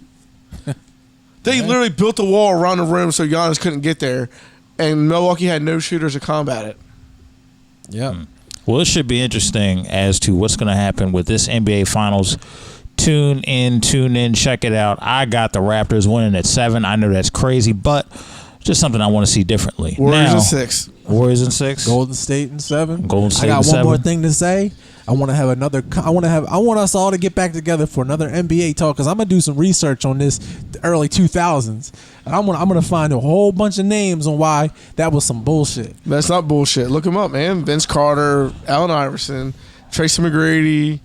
They literally built a wall around the rim so Giannis couldn't get there, and Milwaukee had no shooters to combat it. Yeah. Well, it should be interesting as to what's going to happen with this NBA Finals. Tune in, check it out. I got the Raptors winning at 7. I know that's crazy, but just something I want to see differently. Warriors in 6. Warriors in 6. Golden State in 7. Golden State I got in one 7. more thing to say. I want to have another. I want us all to get back together for another NBA talk because I'm gonna do some research on this early 2000s, and I'm gonna find a whole bunch of names on why that was some bullshit. That's not bullshit. Look them up, man. Vince Carter, Allen Iverson, Tracy McGrady,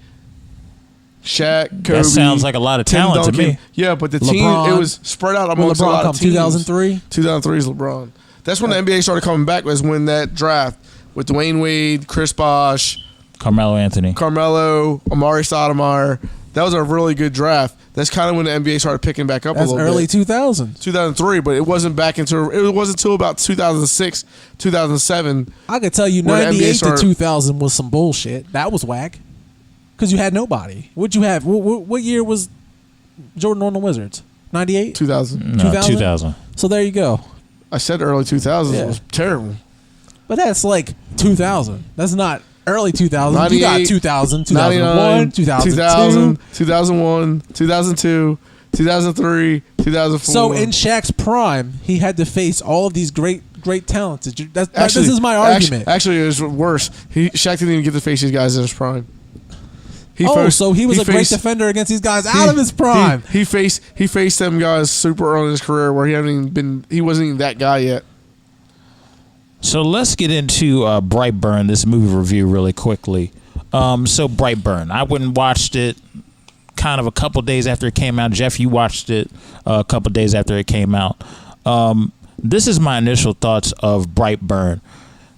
Shaq, Kobe. That sounds like a lot of talent to me. Yeah, but the LeBron, team, it was spread out amongst a lot of teams. 2003? 2003 is LeBron. That's when the NBA started coming back, was when that draft with Dwayne Wade, Chris Bosh, Carmelo Anthony. Amari Stoudemire. That was a really good draft. That's kind of when the NBA started picking back up a little early bit. 2000s. 2003, but it wasn't until about 2006, 2007. I could tell you 98 to 2000 was some bullshit. That was whack. Because you had nobody. What'd you have? What year was Jordan on the Wizards? 98? 2000. No, 2000. So there you go. I said early 2000s. Yeah. It was terrible. But that's like 2000. That's not early 2000. You got 2000, 2001, 2000, 2001, 2002, 2003, 2004. So in Shaq's prime, he had to face all of these great talents. This is my argument. Actually, it was worse. Shaq didn't even get to face these guys in his prime. So he was a great defender against these guys out of his prime. He faced them guys super early in his career where he wasn't even that guy yet. So let's get into Brightburn, this movie review, really quickly. So Brightburn, I went and watched it kind of a couple days after it came out. Jeff, you watched it a couple days after it came out. This is my initial thoughts of Brightburn.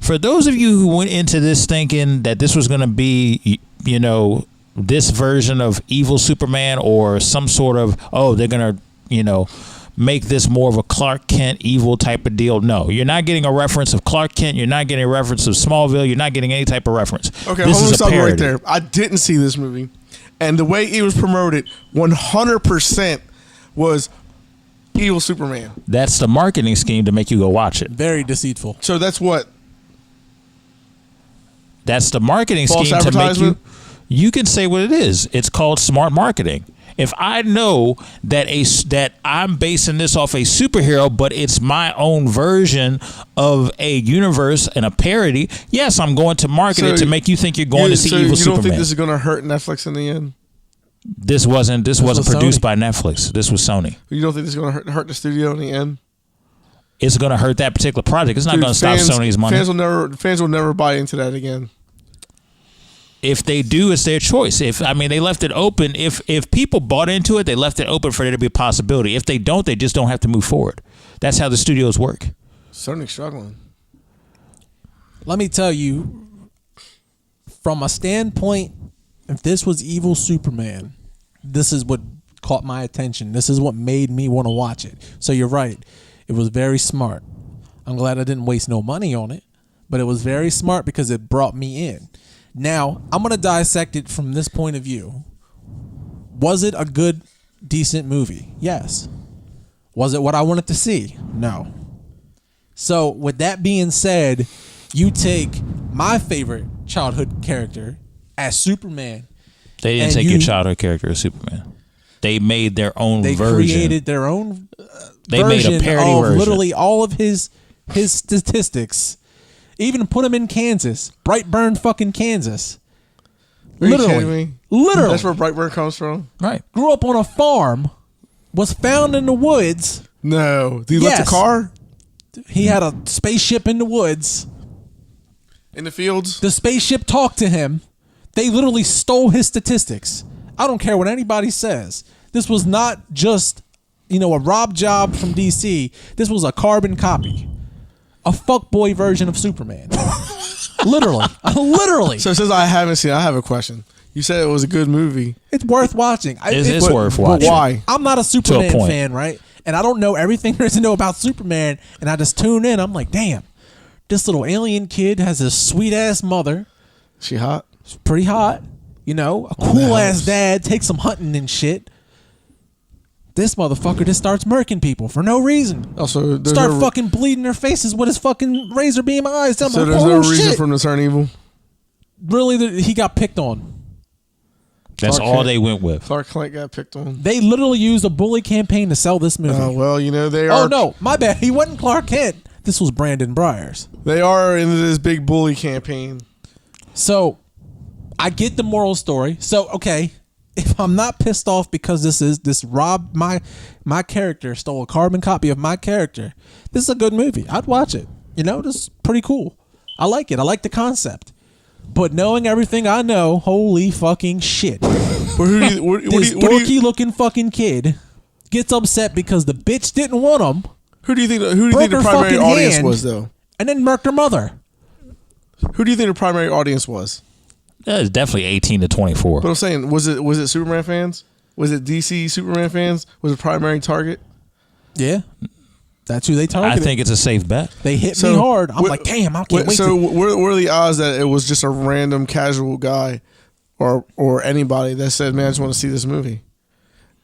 For those of you who went into this thinking that this was going to be, this version of evil Superman or some sort of, they're going to, make this more of a Clark Kent evil type of deal. No, you're not getting a reference of Clark Kent. You're not getting a reference of Smallville. You're not getting any type of reference. Okay, this hold on, is a stop parody. right there. I didn't see this movie. And the way it was promoted, 100% was evil Superman. That's the marketing scheme to make you go watch it. Very deceitful. So that's what? That's the marketing False scheme to make you. advertisement? You can say what it is. It's called smart marketing. If I know that I'm basing this off a superhero, but it's my own version of a universe and a parody, yes, I'm going to market it to make you think you're going to see evil Superman. You don't think this is going to hurt Netflix in the end? This wasn't produced by Netflix. This was Sony. You don't think this is going to hurt the studio in the end? It's going to hurt that particular project. It's not going to stop Sony's money. Fans will never buy into that again. If they do, it's their choice. They left it open. If people bought into it, they left it open for there to be a possibility. If they don't, they just don't have to move forward. That's how the studios work. Sony's struggling. Let me tell you, from a standpoint, if this was evil Superman, this is what caught my attention. This is what made me want to watch it. So you're right. It was very smart. I'm glad I didn't waste no money on it, but it was very smart because it brought me in. Now, I'm going to dissect it from this point of view. Was it a good, decent movie? Yes. Was it what I wanted to see? No. So, with that being said, you take my favorite childhood character as Superman. They didn't take your childhood character as Superman. They made their own version. They created their own They made a parody of version. Literally all of his statistics. Even put him in Kansas. Brightburn fucking Kansas. Are you kidding me? Literally. That's where Brightburn comes from? Right. Grew up on a farm. Was found in the woods. No. Did he left a car? He had a spaceship in the woods. In the fields? The spaceship talked to him. They literally stole his statistics. I don't care what anybody says. This was not just, a rob job from DC. This was a carbon copy. A fuckboy version of Superman. Literally. So since I haven't seen it, I have a question. You said it was a good movie. It's worth watching. It's worth watching. But why? I'm not a Superman point. fan, right? And I don't know everything there is to know about Superman. And I just tune in. I'm like, damn, this little alien kid has a sweet ass mother. She hot? She's pretty hot. You know, a cool ass dad. Takes some hunting and shit. This motherfucker just starts murking people for no reason. Also, Start fucking bleeding their faces with his fucking razor beam eyes. So there's no reason for him to turn evil? Really, he got picked on. That's all they went with. Clark Kent got picked on. They literally used a bully campaign to sell this movie. Oh, well, you know, they are. Oh, no, my bad. He wasn't Clark Kent. This was Brandon Briers. They are into this big bully campaign. So, I get the moral story. So, okay, if I'm not pissed off because this robbed my character, stole a carbon copy of my character, this is a good movie. I'd watch it. You know, this is pretty cool. I like it. I like the concept. But knowing everything I know, holy fucking shit. This dorky looking fucking kid gets upset because the bitch didn't want him. Who do you think the primary audience was, though? And then murked her mother. Who do you think the primary audience was? That is definitely 18 to 24. But I'm saying, was it Superman fans? Was it DC Superman fans? Was it primary target? Yeah. That's who they targeted. I think it's a safe bet. They hit me hard. I'm like, damn, I can't wait. So what are the odds that it was just a random casual guy or anybody that said, man, I just want to see this movie?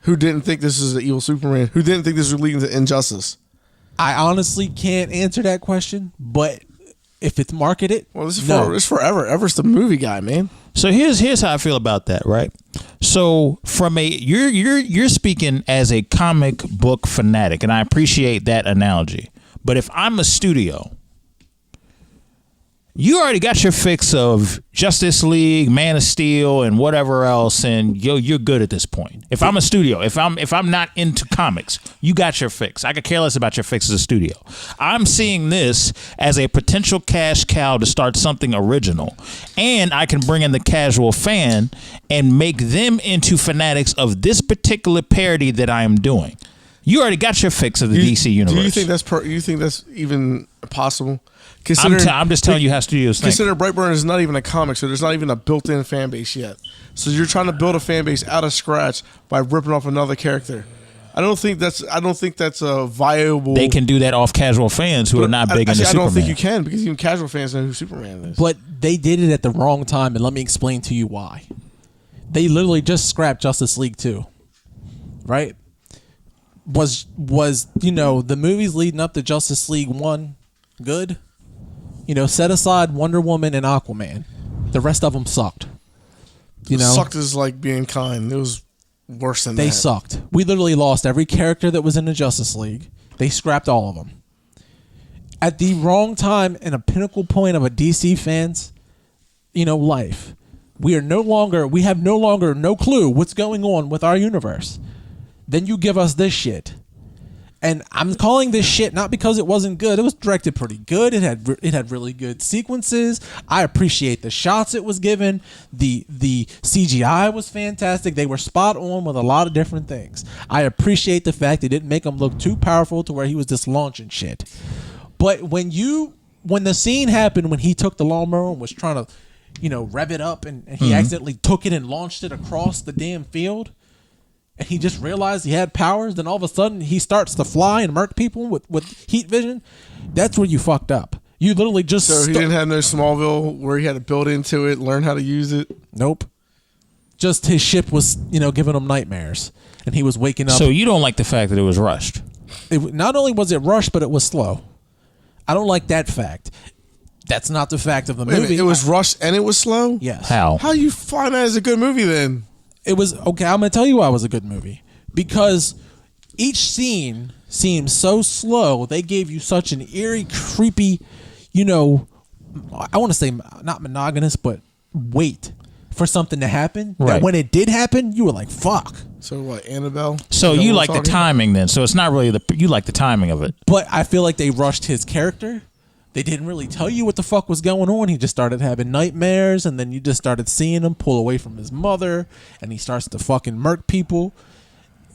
Who didn't think this was an evil Superman? Who didn't think this was leading to injustice? I honestly can't answer that question, but if it's marketed, well, this is for Everett. Everett's the movie guy, man. So here's how I feel about that, right? So from you're speaking as a comic book fanatic, and I appreciate that analogy. But if I'm a studio, you already got your fix of Justice League, Man of Steel, and whatever else, and you're good at this point. If I'm a studio, if I'm not into comics, you got your fix. I could care less about your fix as a studio. I'm seeing this as a potential cash cow to start something original, and I can bring in the casual fan and make them into fanatics of this particular parody that I am doing. You already got your fix of the DC universe. Do you think that's even possible? I'm just telling you how studios think. Consider Brightburn is not even a comic, so there's not even a built-in fan base yet. So you're trying to build a fan base out of scratch by ripping off another character. I don't think that's a viable. They can do that off casual fans who are not big into Superman. I don't think you can, because even casual fans know who Superman is. But they did it at the wrong time, and let me explain to you why. They literally just scrapped Justice League 2, right? Was the movies leading up to Justice League 1 good? Set aside Wonder Woman and Aquaman. The rest of them sucked. Sucked is like being kind. It was worse than that. They sucked. We literally lost every character that was in the Justice League. They scrapped all of them. At the wrong time and a pinnacle point of a DC fan's, life. We have no longer no clue what's going on with our universe. Then you give us this shit. And I'm calling this shit not because it wasn't good. It was directed pretty good. It had really good sequences. I appreciate the shots it was given. The CGI was fantastic. They were spot on with a lot of different things. I appreciate the fact they didn't make him look too powerful to where he was just launching shit. But when the scene happened when he took the lawnmower and was trying to, rev it up and he accidentally took it and launched it across the damn field, and he just realized he had powers, then all of a sudden he starts to fly and murk people with heat vision. That's where you fucked up. You literally just... So he didn't have no Smallville where he had to build into it, learn how to use it? Nope. Just his ship was, giving him nightmares. And he was waking up... So you don't like the fact that it was rushed? Not only was it rushed, but it was slow. I don't like that fact. That's not the fact of the movie. It was rushed and it was slow? Yes. How? How you find that as a good movie then? It was okay. I'm gonna tell you why it was a good movie, because each scene seems so slow. They gave you such an eerie, creepy, I want to say not monogamous, but wait for something to happen. Right. That when it did happen, you were like, "Fuck." So what, Annabelle? So you like the timing then? So it's not really you like the timing of it. But I feel like they rushed his character. They didn't really tell you what the fuck was going on. He just started having nightmares, and then you just started seeing him pull away from his mother, and he starts to fucking murk people.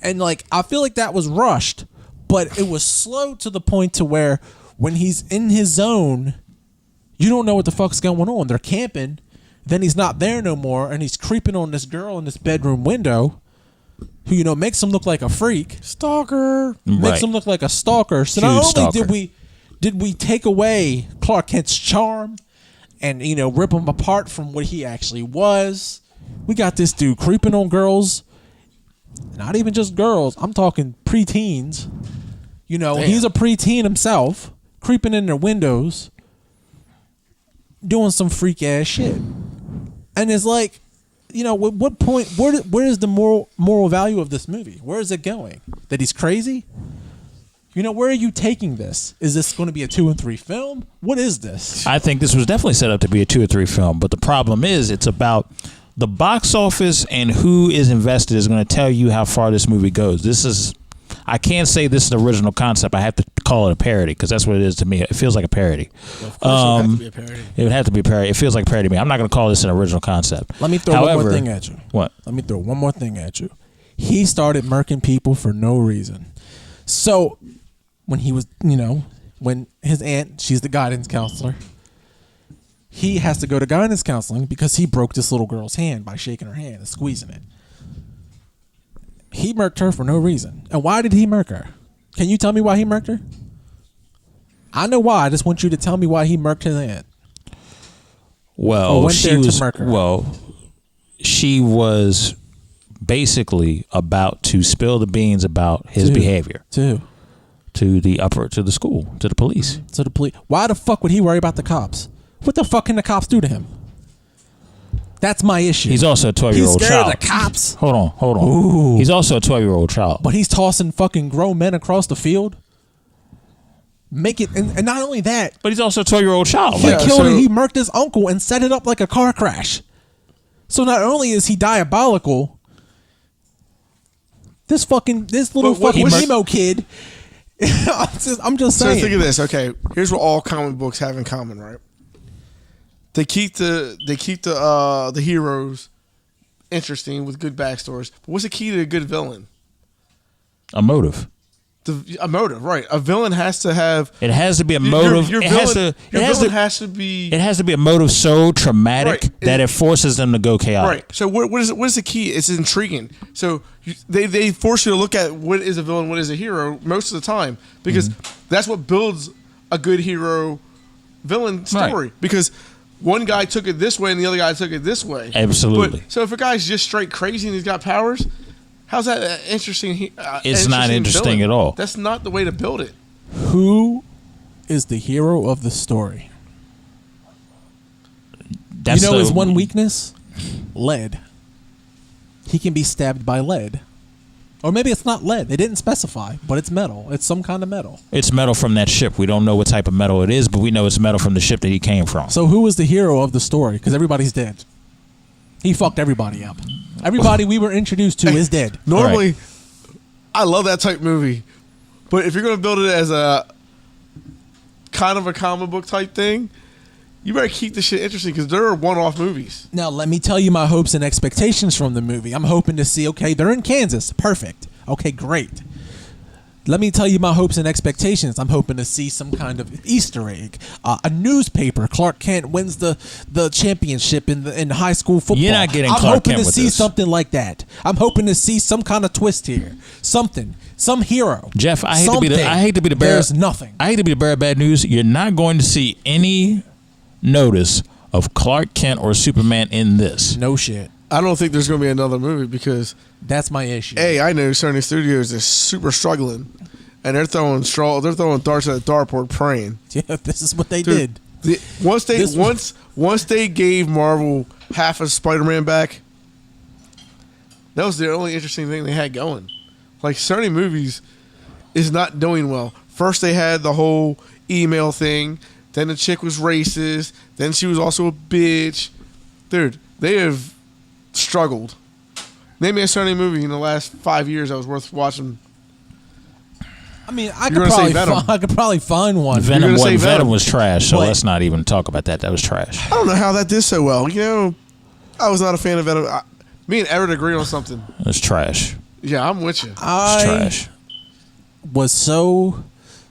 And I feel like that was rushed, but it was slow to the point to where when he's in his zone, you don't know what the fuck's going on. They're camping. Then he's not there no more, and he's creeping on this girl in this bedroom window, who makes him look like a freak, stalker, makes him look like a stalker. So not only did we take away Clark Kent's charm, and rip him apart from what he actually was, we got this dude creeping on girls, not even just girls. I'm talking preteens. He's a preteen himself, creeping in their windows, doing some freak ass shit. And it's like, at what point, where is the moral value of this movie? Where is it going? That he's crazy? Where are you taking this? Is this going to be a 2 and 3 film? What is this? I think this was definitely set up to be a 2 or 3 film, but the problem is it's about the box office, and who is invested is going to tell you how far this movie goes. I can't say this is the original concept. I have to call it a parody because that's what it is to me. It feels like a parody. Well, of course it would have to be a parody. It would have to be a parody. It feels like a parody to me. I'm not going to call this an original concept. Let me throw one more thing at you. What? Let me throw one more thing at you. He started murking people for no reason. So when he was, when his aunt, she's the guidance counselor, he has to go to guidance counseling because he broke this little girl's hand by shaking her hand and squeezing it. He murked her for no reason. And why did he murk her? Can you tell me why he murked her? I know why. I just want you to tell me why he murked his aunt. Well, she was basically about to spill the beans about his behavior to the school, to the police. To the police. Why the fuck would he worry about the cops? What the fuck can the cops do to him? That's my issue. He's also a 12-year-old child. He's scared of the cops. Hold on. Ooh. He's also a 12-year-old child. But he's tossing fucking grown men across the field. Make it, and not only that, but he's also a 12-year-old child. He he murked his uncle and set it up like a car crash. So not only is he diabolical, this little fucking emo kid. I'm just saying. So think of this. Okay, here's what all comic books have in common, right? They keep the heroes interesting with good backstories. But what's the key to a good villain? A motive. A motive, right? A villain has to have. It has to be a motive. Your villain has to be. It has to be a motive so traumatic that it forces them to go chaotic. Right. So what is the key? It's intriguing. So they force you to look at what is a villain, what is a hero most of the time, because that's what builds a good hero villain story. Right. Because one guy took it this way and the other guy took it this way. Absolutely. So if a guy's just straight crazy and he's got powers, how's that interesting? It's not interesting at all. That's not the way to build it. Who is the hero of the story? That's his one weakness? Lead. He can be stabbed by lead. Or maybe it's not lead. They didn't specify, but it's metal. It's some kind of metal. It's metal from that ship. We don't know what type of metal it is, but we know it's metal from the ship that he came from. So who is the hero of the story? Because everybody's dead. He fucked everybody up. Everybody we were introduced to is dead. Normally, I love that type movie, but if you're going to build it as a kind of a comic book type thing, you better keep the shit interesting because there are one-off movies. Now, let me tell you my hopes and expectations from the movie. I'm hoping to see, okay, they're in Kansas. Perfect. Okay, great. Let me tell you my hopes and expectations. I'm hoping to see some kind of Easter egg, a newspaper. Clark Kent wins the championship in high school football. You're not getting I'm Clark hoping Kent to with see this. something like that. I'm hoping to see some kind of twist here. Something. Some hero. Jeff, I hate to be the bearer. There's nothing. I hate to be the bearer of bad news. You're not going to see any notice of Clark Kent or Superman in this. No shit. I don't think there's going to be another movie because that's my issue. I know Sony Studios is super struggling, and they're throwing darts at the dartboard, praying. Yeah, this is what they did. Once they gave Marvel half of Spider-Man back, that was the only interesting thing they had going. Like Sony movies is not doing well. First they had the whole email thing. Then the chick was racist. Then she was also a bitch. Dude, they have struggled. Name me a Sony movie in the last 5 years that was worth watching. I mean, I could probably find one. Venom was trash, so let's not even talk about that. That was trash. I don't know how that did so well. I was not a fan of Venom. Me and Everett agreed on something. It's trash. Yeah, I'm with you. I it's trash. Was so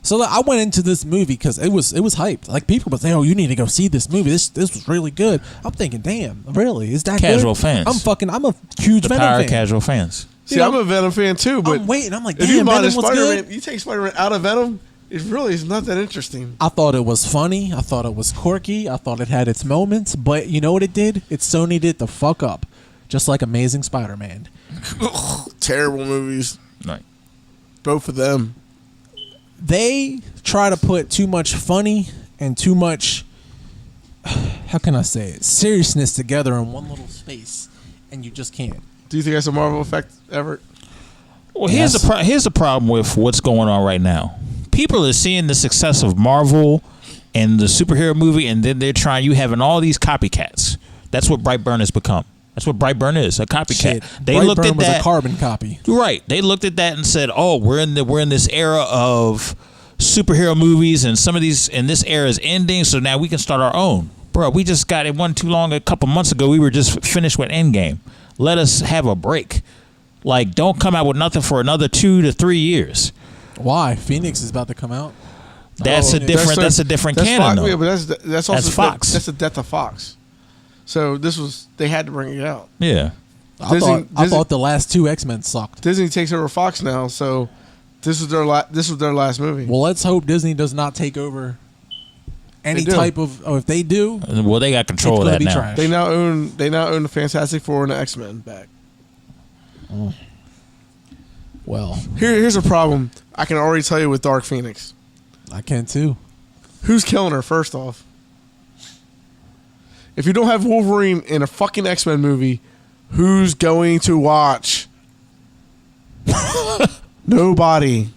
So I went into this movie because it was hyped. Like people would say, "Oh, you need to go see this movie. This was really good." I'm thinking, "Damn, really? Is that Casual good?" fans. I'm a huge Venom Power fan. casual fans. See, I'm a Venom fan too, but I'm waiting. I'm like, if you damn, mind Venom was Spider-Man, good. you take Spider-Man out of Venom, it really is not that interesting. I thought it was funny. I thought it was quirky. I thought it had its moments. But you know what it did? It Sony did the fuck up, just like Amazing Spider-Man. Terrible movies, Right. both of them. They try to put too much funny and too much, how can I say it, seriousness together in one little space, and you just can't. Do you think that's a Marvel effect, Everett? Well, Yes. here's the problem with what's going on right now. People are seeing the success of Marvel and the superhero movie, and then they're trying. You having all these copycats. That's what Brightburn has become. That's what Brightburn is, a copycat. Shit. They looked Brightburn at was that. a carbon copy. Right. They looked at that and said, "Oh, we're in this era of superhero movies, and some of these, and this era is ending. So now we can start our own." Bro, we just got it wasn't too long. A couple months ago, we were just finished with Endgame. Let us have a break. Like, don't come out with nothing for another 2 to 3 years. Why? Phoenix is about to come out. That's a different. That's a different that's canon. Fox, Though. yeah, but that's also Fox. That's the death of Fox. So they had to bring it out. Yeah. I thought the last two X-Men sucked. Disney takes over Fox now, so this was their last movie. Well, let's hope Disney does not take over any They do. type of. Or if they do, Well, they got control It's of gonna that be now. trash. They now own the Fantastic Four and the X-Men back. well, Here's a problem. I can already tell you with Dark Phoenix. I can too. Who's killing her, first off? If you don't have Wolverine in a fucking X-Men movie, who's going to watch? Nobody.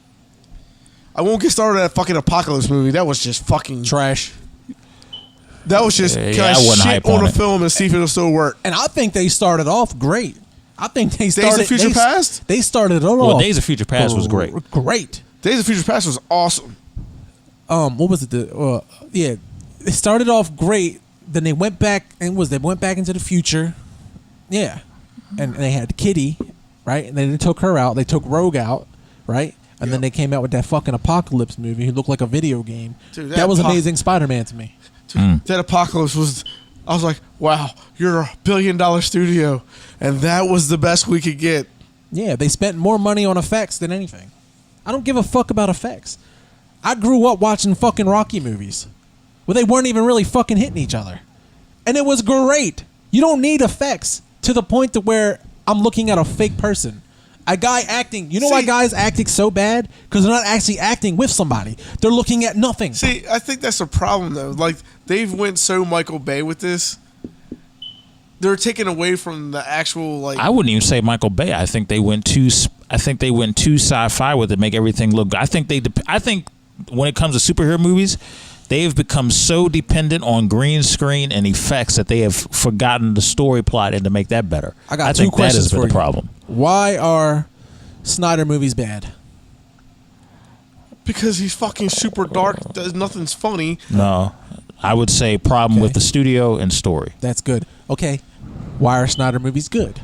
I won't get started on that fucking Apocalypse movie. That was just fucking Trash. That was just Yeah, can I I wasn't shit hype on on a it. film and see if it'll still work. And I think they started off great. I think they Days started. of Future Past? They started it Well, off. Days of Future Past was great. Great. Days of Future Past was awesome. What was it? Yeah, it started off great. Then they went back they went back into the future. Yeah, and they had Kitty, right? And then they took her out. They took Rogue out, right? And then they came out with that fucking Apocalypse movie who looked like a video game. Dude, that was Amazing Spider-Man to me. Dude, that Apocalypse was. I was like, wow, you're a $1 billion studio, and that was the best we could get. Yeah, they spent more money on effects than anything. I don't give a fuck about effects. I grew up watching fucking Rocky movies where they weren't even really fucking hitting each other. And it was great. You don't need effects to the point to where I'm looking at a fake person. A guy acting. You know why See- guys acting so bad? Because they're not actually acting with somebody. They're looking at nothing. See, I think that's a problem though. Like they've went so Michael Bay with this. They're taking away from the actual like. I wouldn't even say Michael Bay. I think they went too. I think they went too sci-fi with it, make everything look. I think when it comes to superhero movies, they've become so dependent on green screen and effects that they have forgotten the story plot and to make that better. I got two think that questions has been for the you. problem. Why are Snyder movies bad? Because he's fucking super dark. Does nothing's funny. No, I would say problem Okay. with the studio and story. That's good. Okay. Why are Snyder movies good?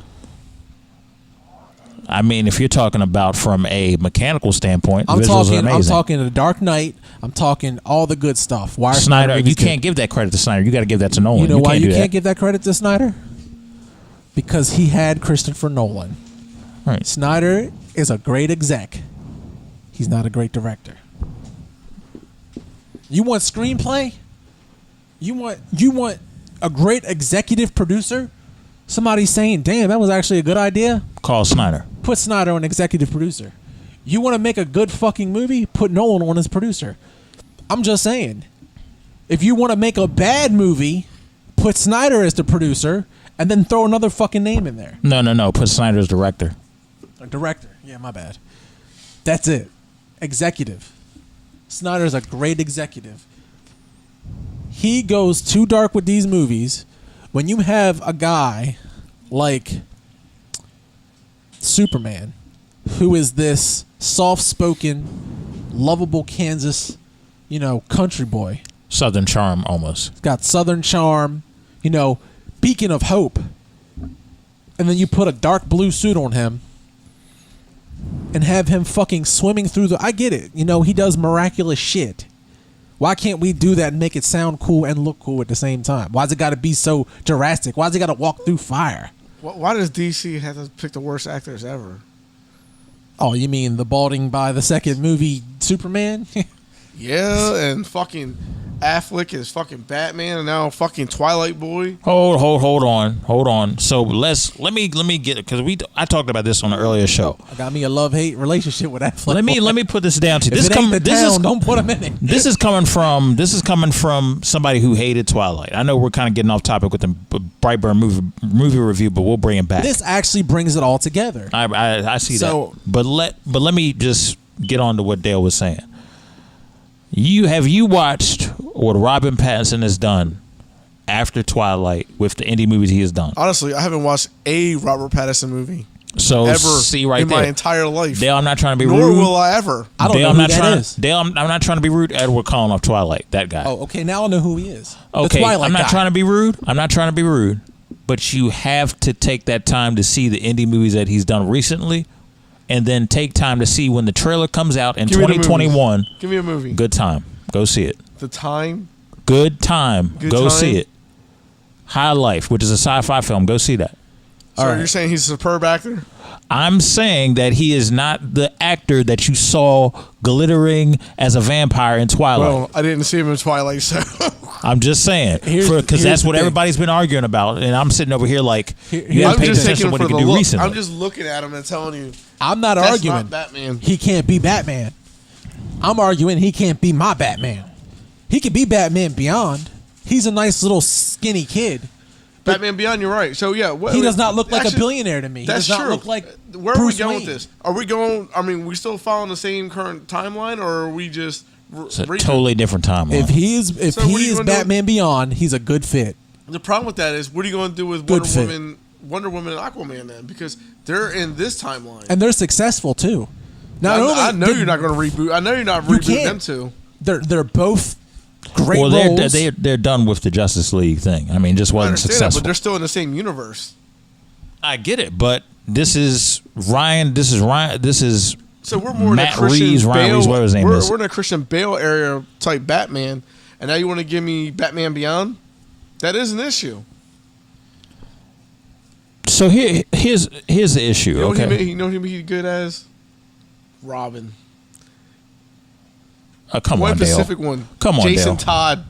I mean, if you're talking about from a mechanical standpoint, the I'm visuals are talking amazing. The Dark Knight. I'm talking all the good stuff. Why are Snyder, movies you can't good? give that credit to Snyder. You got to give that to Nolan. You know why you do can't that. give that credit to Snyder? Because he had Christopher Nolan. Right. Snyder is a great exec. He's not a great director. You want screenplay? You want a great executive producer? Somebody saying, "Damn, that was actually a good idea." Call Snyder. Put Snyder on executive producer. You want to make a good fucking movie? Put Nolan on as producer. I'm just saying. If you want to make a bad movie, put Snyder as the producer and then throw another fucking name in there. No. Put Snyder as director. A director. Yeah, my bad. That's it. Executive. Snyder's a great executive. He goes too dark with these movies. When you have a guy like Superman, who is this soft-spoken, lovable Kansas, country boy. Southern charm, almost. He's got Southern charm, beacon of hope. And then you put a dark blue suit on him. and have him fucking swimming through the. I get it. You know, he does miraculous shit. Why can't we do that and make it sound cool and look cool at the same time? Why's it got to be so drastic? Why's it got to walk through fire? Why does DC have to pick the worst actors ever? Oh, you mean the balding by the second movie Superman? Oh. Yeah, and fucking Affleck is fucking Batman, and now fucking Twilight Boy. Hold on. So let me get it, because I talked about this on an earlier show. I got me a love-hate relationship with Affleck. Let me put this down to you. If it ain't the town, don't put him in it. This is coming from somebody who hated Twilight. I know we're kind of getting off topic with the Brightburn movie review, but we'll bring it back. This actually brings it all together. I see So- that. But let me just get on to what Dale was saying. Have you watched what Robin Pattinson has done after Twilight with the indie movies he has done? Honestly, I haven't watched a Robert Pattinson movie So ever see right in there. my entire life. Dale, I'm not trying to be Nor rude. will I ever. I don't Dale, know I'm who not that is. Dale, I'm not trying to be rude. Edward Cullen of Twilight, that guy. Oh, okay. Now I know who he is. The Okay, Twilight I'm not guy. trying to be rude. But you have to take that time to see the indie movies that he's done recently, and then take time to see when the trailer comes out in Give me the 2021. movies. Give me a movie. Good time. Go see it. The Time. Good time. Good Go Time? see it. High Life, which is a sci-fi film. Go see that. So right. you're saying he's a superb actor? I'm saying that he is not the actor that you saw glittering as a vampire in Twilight. Well, I didn't see him in Twilight, so I'm just saying, Here's because that's the what thing. everybody's been arguing about, and I'm sitting over here like, you I'm haven't paid just attention taking to what for he the can do look. recently. I'm just looking at him and telling you I'm not that's arguing. not Batman. He can't be Batman. I'm arguing he can't be my Batman. He could be Batman Beyond. He's a nice little skinny kid. Batman Beyond, you're right. So yeah, He does not look like a actually, billionaire to me. He That's does not true. look like Where are Bruce we going Wayne. with this? Are we going? I mean, we still following the same current timeline, or are we just? It's a totally different timeline. If he is So what are you gonna do? Batman Beyond, he's a good fit. The problem with that is, what are you going to do with Good fit. Wonder Woman, and Aquaman then? Because they're in this timeline. And they're successful too. Not only I know you're not going to reboot. I know you're not You rebooting can't. them two. They're both great well, roles. they're done with the Justice League thing. I mean, just I wasn't understand that, successful. but they're still in the same universe. I get it, but this is Ryan. This is So we're more Matt in a Christian Reeves, Ryan Bale. Reeves, whatever his name is. We're in a Christian Bale area type Batman, and now you want to give me Batman Beyond? That is an issue. So here's the issue. You know Okay, what you know who he'd be good as? Robin. come One on, Dale. Pacific one. Come on, Jason Dale. Todd.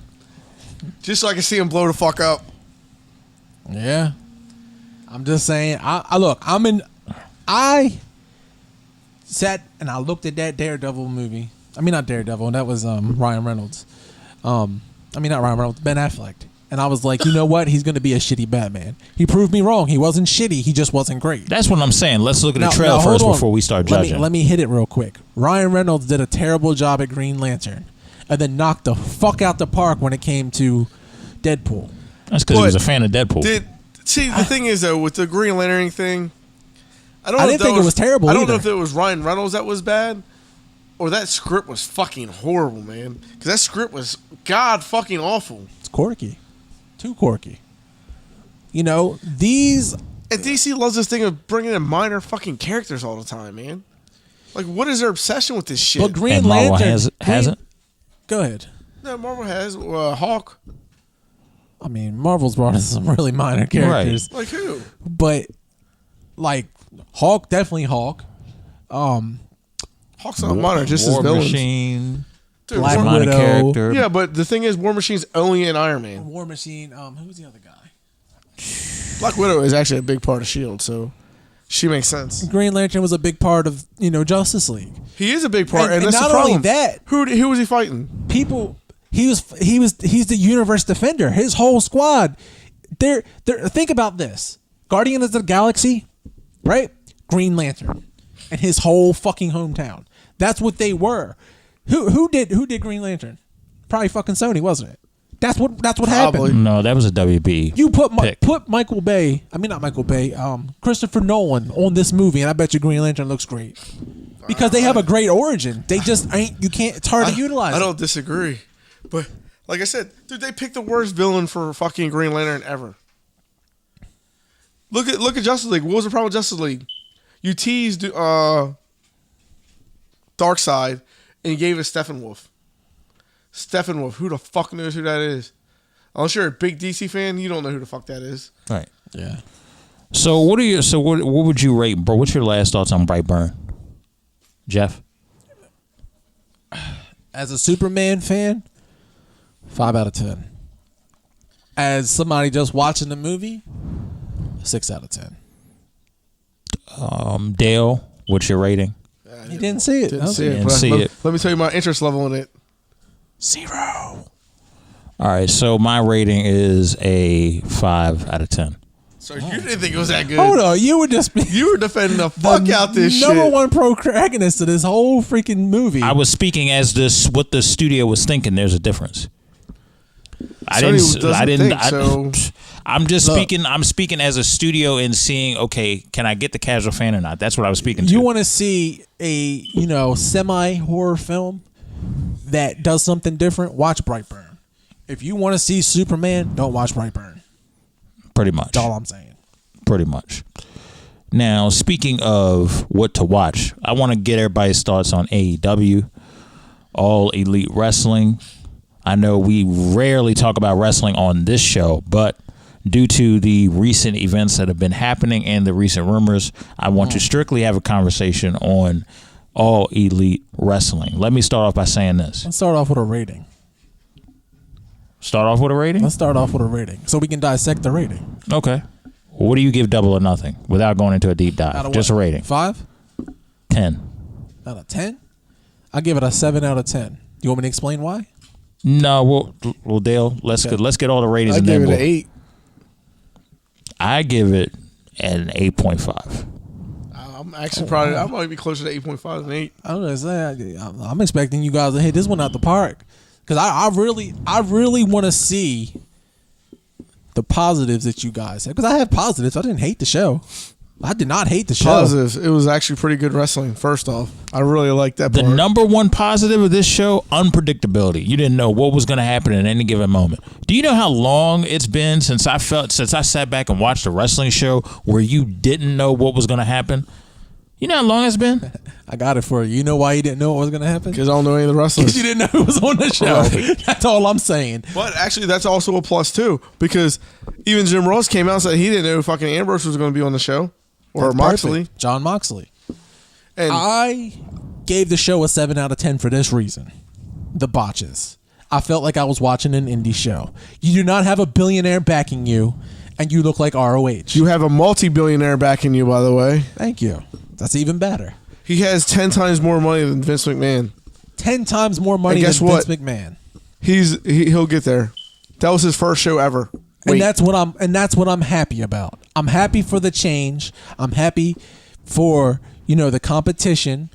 Just so I can see him blow the fuck up. Yeah. I'm just saying. I sat and I looked at that Daredevil movie. I mean, not Daredevil. That was Ryan Reynolds. I mean, not Ryan Reynolds. Ben Affleck. And I was like, you know what? He's going to be a shitty Batman. He proved me wrong. He wasn't shitty. He just wasn't great. That's what I'm saying. Let's look at the Now, trailer hold first on. before we start judging. Let me hit it real quick. Ryan Reynolds did a terrible job at Green Lantern, and then knocked the fuck out the park when it came to Deadpool. That's because he But was a fan of Deadpool. The thing is though, with the Green Lantern thing, I I didn't think it was terrible I don't know either. if it was Ryan Reynolds that was bad, or that script was fucking horrible, man. Because that script was god fucking awful. It's quirky. Too quirky. You know, these... And DC loves this thing of bringing in minor fucking characters all the time, man. Like, what is their obsession with this shit? But Green and Marvel Lantern... hasn't. Go ahead. No, Marvel has Hawk. I mean, Marvel's brought in some really minor characters. Like who? But, like, Hawk, definitely Hawk. Hawk's not minor, just War his villains. Machine. Dude, Black War- minor Widow. character. Yeah, but the thing is, War Machine's only in Iron Man. War Machine. Who was the other guy? Black Widow is actually a big part of S.H.I.E.L.D., so she makes sense. Green Lantern was a big part of, Justice League. He is a big part, and, And that's not the problem. only that- who was he fighting? People... He's the universe defender. His whole squad. They're think about this. Guardians of the Galaxy, right? Green Lantern. And his whole fucking hometown. That's what they were. Who did Green Lantern? Probably fucking Sony, wasn't it? That's what happened. No, that was a WB. You put pick. Michael Bay, I mean not Michael Bay, Christopher Nolan on this movie, and I bet you Green Lantern looks great. Because they have a great origin. They just it's hard to utilize. I don't disagree. But like I said, dude, they picked the worst villain for fucking Green Lantern ever. Look at Justice League. What was the problem with Justice League? You teased Darkseid, and he gave it Steppenwolf. Steppenwolf, who the fuck knows who that is? Unless you're a big DC fan, you don't know who the fuck that is. Right. Yeah. So what would you rate, bro? What's your last thoughts on Brightburn, Jeff? As a Superman fan, 5 out of 10. As somebody just watching the movie, 6 out of 10. Dale, what's your rating? You didn't see it. Didn't see it. Didn't see it. Let me tell you my interest level in it. 0. All right, so my rating is a 5 out of 10. So you didn't think it was that good? Hold on, you were defending the fuck out this shit. number one protagonist of this whole freaking movie. I was speaking as what the studio was thinking. There's a difference. I'm just speaking. I'm speaking as a studio and seeing. Okay, can I get the casual fan or not? That's what I was speaking to. You want to see a semi horror film that does something different? Watch Brightburn. If you want to see Superman, don't watch Brightburn. Pretty much. That's all I'm saying. Pretty much. Now, speaking of what to watch, I want to get everybody's thoughts on AEW, All Elite Wrestling. I know we rarely talk about wrestling on this show, but due to the recent events that have been happening and the recent rumors, I want to strictly have a conversation on All Elite Wrestling. Let me start off by saying this. Let's start off with a rating. Start off with a rating? Let's start off with a rating so we can dissect the rating. Okay. What do you give Double or Nothing without going into a deep dive? Just a rating. 5? 10. Out of 10? I'll give it a 7 out of 10. You want me to explain why? No, well, Dale, let's get all the ratings. I and give then it an 8. I give it an 8.5. I'm actually probably I might be closer to 8.5 than 8. I was gonna say I'm expecting you guys to hit this one out the park because I really want to see the positives that you guys have because I have positives. I didn't hate the show. I did not hate the show. Positives. It was actually pretty good wrestling. First off, I really liked that. The part. number one positive of this show: unpredictability. You didn't know what was going to happen at any given moment. Do you know how long it's been since I sat back and watched a wrestling show where you didn't know what was going to happen? You know how long it's been? I got it for you. You know why you didn't know what was going to happen? Because I don't know any of the wrestlers. Because you didn't know who was on the show. Right. That's all I'm saying. But actually, that's also a plus too, because even Jim Ross came out and said he didn't know fucking Ambrose was going to be on the show. Or That's Moxley. perfect. John Moxley. And I gave the show a 7 out of 10 for this reason. The botches. I felt like I was watching an indie show. You do not have a billionaire backing you, and you look like ROH. you have a multi-billionaire backing you, by the way. Thank you. That's even better. He has 10 times more money than Vince McMahon. 10 times more money And than guess what? Vince McMahon. He'll get there. That was his first show ever. And that's what I'm happy about. I'm happy for the change. I'm happy for, the competition.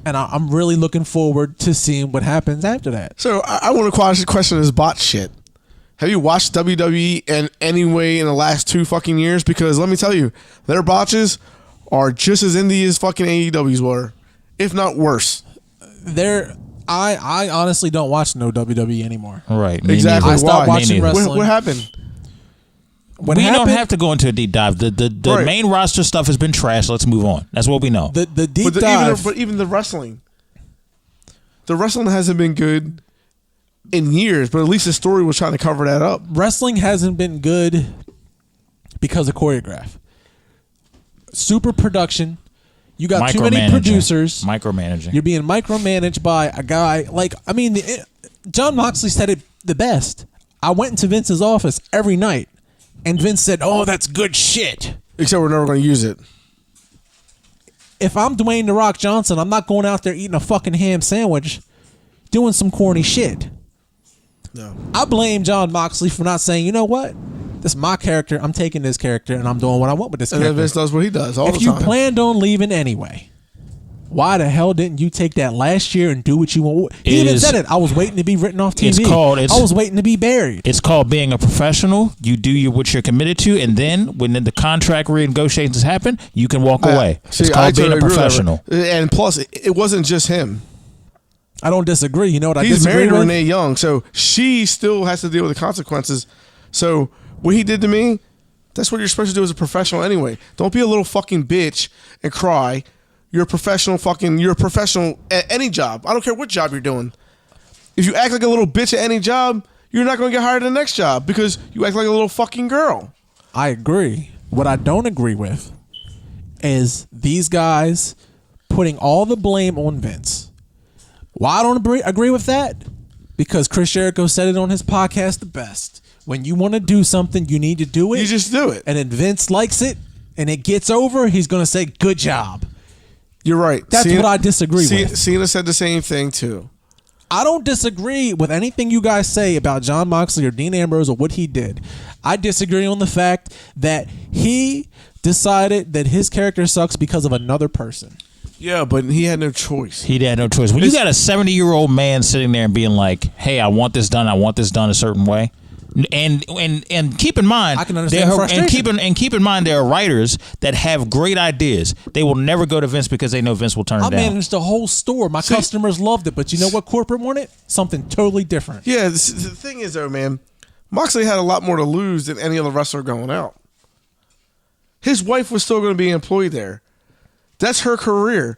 And I'm really looking forward to seeing what happens after that. So I want to question this bot shit. Have you watched WWE in any way in the last 2 fucking years? Because let me tell you, their botches are just as indie as fucking AEW's were, if not worse. I honestly don't watch no WWE anymore. Right. Exactly. I stopped Why? watching wrestling. What happened? We don't have to go into a deep dive. The Right. main roster stuff has been trash. Let's move on. That's what we know. The deep dive. But even the wrestling hasn't been good in years. But at least the story was trying to cover that up. Wrestling hasn't been good because of choreograph. Super production. You got too many producers. Micromanaging. You're being micromanaged by a guy John Moxley said it the best. I went into Vince's office every night, and Vince said, "Oh, that's good shit." Except we're never going to use it. If I'm Dwayne "The Rock" Johnson, I'm not going out there eating a fucking ham sandwich, doing some corny shit. No. I blame John Moxley for not saying, you know what? This is my character. I'm taking this character, and I'm doing what I want with this And character. then Vince does what he does all the If you time. planned on leaving anyway, why the hell didn't you take that last year and do what you want? He even said it. I was waiting to be written off TV. I was waiting to be buried. It's called being a professional. You do what you're committed to, and then when the contract renegotiations happen, you can walk away. It's called being a professional. And plus, it wasn't just him. I don't disagree. You know what I He's disagree married to with? Renee Young, so she still has to deal with the consequences. So what he did to me, that's what you're supposed to do as a professional anyway. Don't be a little fucking bitch and cry. You're a professional at any job. I don't care what job you're doing. If you act like a little bitch at any job, you're not going to get hired at the next job because you act like a little fucking girl. I agree. What I don't agree with is these guys putting all the blame on Vince. Why I don't agree with that? Because Chris Jericho said it on his podcast the best. When you want to do something, you need to do it. You just do it. And then Vince likes it and it gets over, he's going to say, good job. You're right. That's what I disagree with. Cena said the same thing too. I don't disagree with anything you guys say about Jon Moxley or Dean Ambrose or what he did. I disagree on the fact that he decided that his character sucks because of another person. Yeah, but he had no choice. He had no choice. When you got a 70-year-old man sitting there and being like, "Hey, I want this done a certain way," and keep in mind, I can understand frustration. and keep in mind, there are writers that have great ideas. They will never go to Vince because they know Vince will turn it I down. managed the whole store. My customers loved it, but you know what corporate wanted? Something totally different. Yeah, the thing is though, man, Moxley had a lot more to lose than any other wrestler going out. His wife was still going to be employed there. That's her career.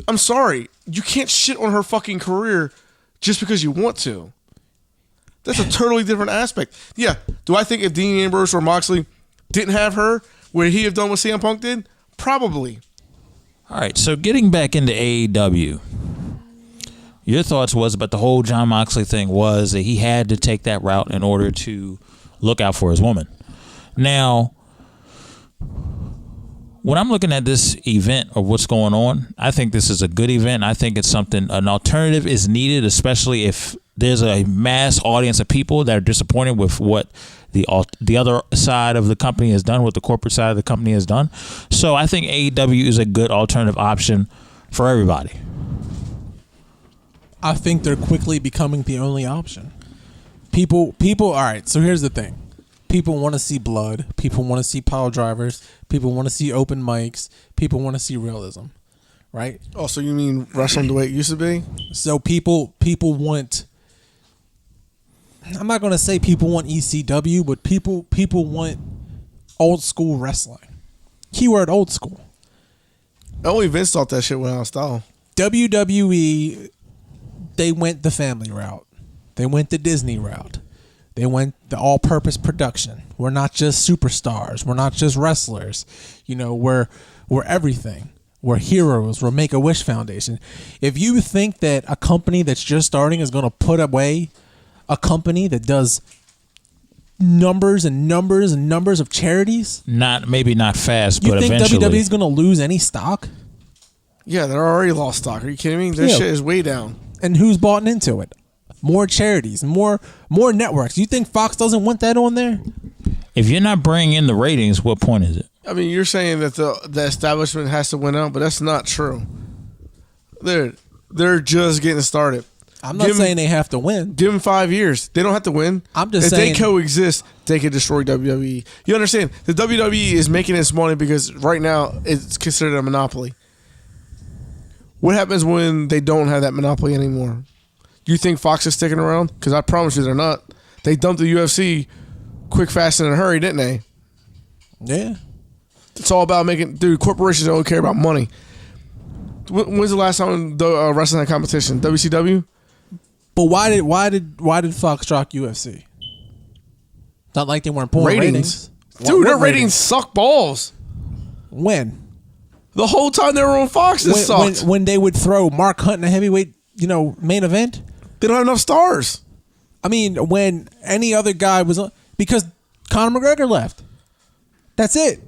I'm sorry. You can't shit on her fucking career just because you want to. That's a totally different aspect. Yeah. Do I think if Dean Ambrose or Moxley didn't have her, would he have done what CM Punk did? Probably. All right. So getting back into AEW, your thoughts was about the whole Jon Moxley thing was that he had to take that route in order to look out for his woman. Now, when I'm looking at this event or what's going on, I think this is a good event. I think it's something, an alternative is needed, especially if there's a mass audience of people that are disappointed with what the other side of the company has done, what the corporate side of the company has done. So I think AEW is a good alternative option for everybody. I think they're quickly becoming the only option. People, all right, so here's the thing. People want to see blood. People want to see pile drivers. People want to see open mics. People want to see realism, right? Oh, so you mean wrestling the way it used to be? So people want. I'm not going to say people want ECW, but people want old school wrestling. Keyword old school. Only Vince thought that shit went out of style. WWE, they went the family route. They went the Disney route. They went the all-purpose production. We're not just superstars. We're not just wrestlers. You know, we're everything. We're heroes. We're Make-A-Wish Foundation. If you think that a company that's just starting is going to put away a company that does numbers and numbers and numbers of charities, Maybe not fast, you but think eventually. WWE is going to lose any stock? Yeah, they're already lost stock. Are you kidding me? Their shit is way down. And who's bought into it? More charities, more networks. You think Fox doesn't want that on there? If you're not bringing in the ratings, what point is it? I mean, you're saying that the establishment has to win out, but that's not true. They're just getting started. I'm not saying they have to win. Give them 5 years. They don't have to win. I'm just if saying. If they coexist, they could destroy WWE. You understand? The WWE is making its money because right now it's considered a monopoly. What happens when they don't have that monopoly anymore? Do you think Fox is sticking around? Because I promise you they're not. They dumped the UFC quick, fast, and in a hurry, didn't they? Yeah. It's all about making... Dude, corporations don't care about money. When's the last time the wrestling had competition? WCW? But why did Fox drop UFC? Not like they weren't pulling ratings. Dude, their ratings suck balls. When? The whole time they were on Fox, it sucked. When they would throw Mark Hunt in a heavyweight, main event? They don't have enough stars. I mean, when any other guy was on... Because Conor McGregor left. That's it.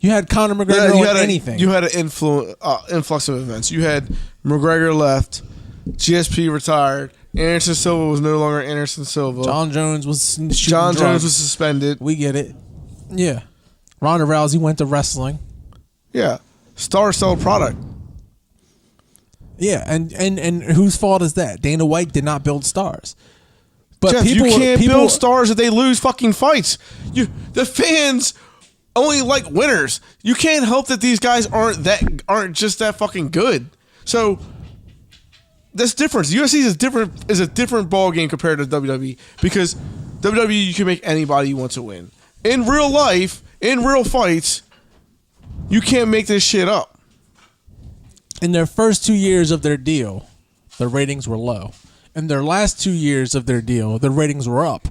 You had Conor McGregor on anything. You had an influx of events. You had McGregor left, GSP retired, Anderson Silva was no longer Anderson Silva. John Jones was Jones was suspended. We get it. Yeah. Ronda Rousey went to wrestling. Yeah. Stars sell product. Yeah, and whose fault is that? Dana White did not build stars. But Jeff, you can't build stars if they lose fucking fights. The fans only like winners. You can't help that these guys aren't just that fucking good. So that's different. UFC is a different ball game compared to WWE because WWE you can make anybody you want to win. In real life, in real fights, you can't make this shit up. In their first 2 years of their deal, the ratings were low. In their last 2 years of their deal, the ratings were up.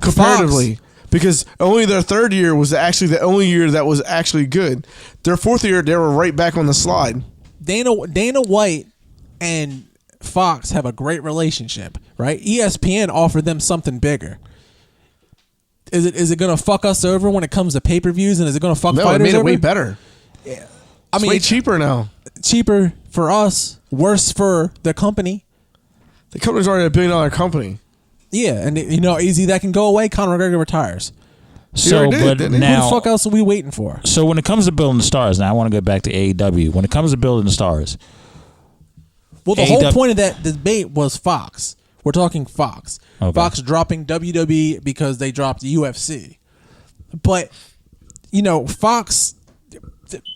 Comparatively. Fox, because only their third year was actually the only year that was actually good. Their fourth year, they were right back on the slide. Dana White and Fox have a great relationship, right? ESPN offered them something bigger. Is it going to fuck us over when it comes to pay-per-views, and is it going to fuck No, it fighters made it over? way better. Yeah. It's way cheaper now. Cheaper for us, worse for the company. The company's already $1 billion company. Yeah, and easy that can go away. Conor McGregor retires. So, but didn't he? now, Who the fuck else are we waiting for? so when it comes to building the stars, now I want to go back to AEW. When it comes to building the stars, Well, the whole point of that debate was Fox. We're talking Fox. Okay. Fox dropping WWE because they dropped UFC. But, Fox,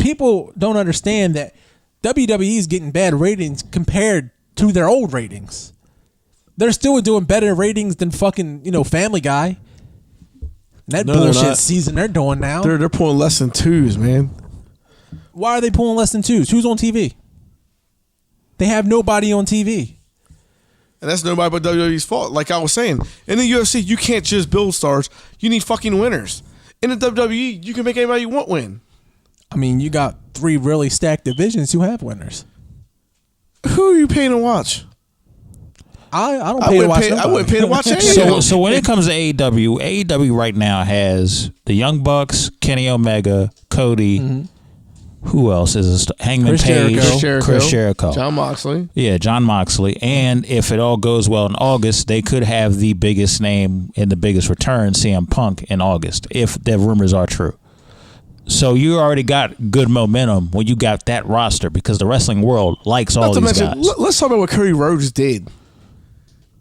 people don't understand that WWE is getting bad ratings compared to their old ratings. They're still doing better ratings than fucking, Family Guy. That No, they're bullshit not. season they're doing now. They're pulling less than twos, man. Why are they pulling less than twos? Who's on TV? They have nobody on TV. And that's nobody but WWE's fault. Like I was saying, in the UFC, you can't just build stars. You need fucking winners. In the WWE, you can make anybody you want win. I mean, you got 3 really stacked divisions who have winners. Who are you paying to watch? I don't pay to watch I wouldn't pay to watch any of so them. so when it comes to AEW right now has the Young Bucks, Kenny Omega, Cody. Who else is Hangman Chris Page, Jericho. Chris Jericho, John Moxley. Yeah, John Moxley. And if it all goes well in August, they could have the biggest name and the biggest return, CM Punk, in August, if the rumors are true. So you already got good momentum when you got that roster because the wrestling world likes all Not to these mention, guys. let's talk about what Cody Rhodes did.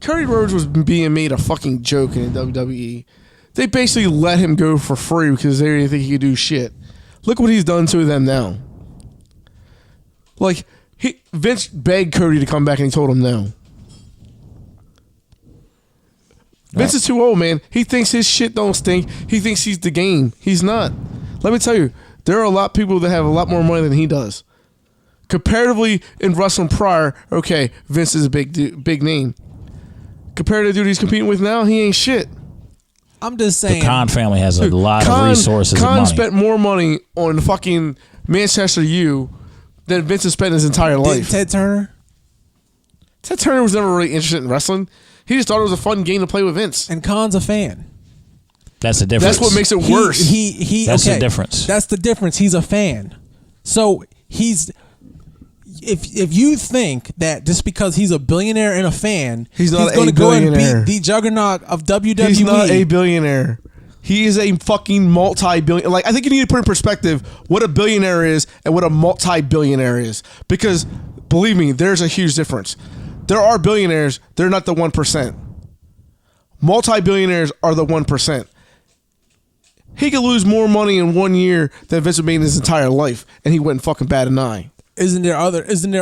Cody Rhodes was being made a fucking joke in WWE. They basically let him go for free because they didn't think he could do shit. Look what he's done to them now. Like, Vince begged Cody to come back and he told him no. Vince is too old, man. He thinks his shit don't stink. He thinks he's the game. He's not. Let me tell you, there are a lot of people that have a lot more money than he does. Comparatively in wrestling prior, okay, Vince is a big name. Compared to the dude he's competing with now, he ain't shit. I'm just saying. The Khan family has a lot of resources and Khan money. spent more money on fucking Manchester U than Vince has spent his entire life. Ted Turner? Ted Turner was never really interested in wrestling. He just thought it was a fun game to play with Vince. And Khan's a fan. That's the difference. That's what makes it worse. That's the difference. That's the difference. He's a fan. So if you think that just because he's a billionaire and a fan, He's not going a to go and billionaire. beat the juggernaut of WWE. He's not a billionaire. He is a fucking multi-billion. Like, I think you need to put in perspective what a billionaire is and what a multi-billionaire is. Because, believe me, there's a huge difference. There are billionaires. They're not the 1%. Multi-billionaires are the 1%. He could lose more money in 1 year than Vince made in his entire life, and he wouldn't fucking bat an eye. Isn't there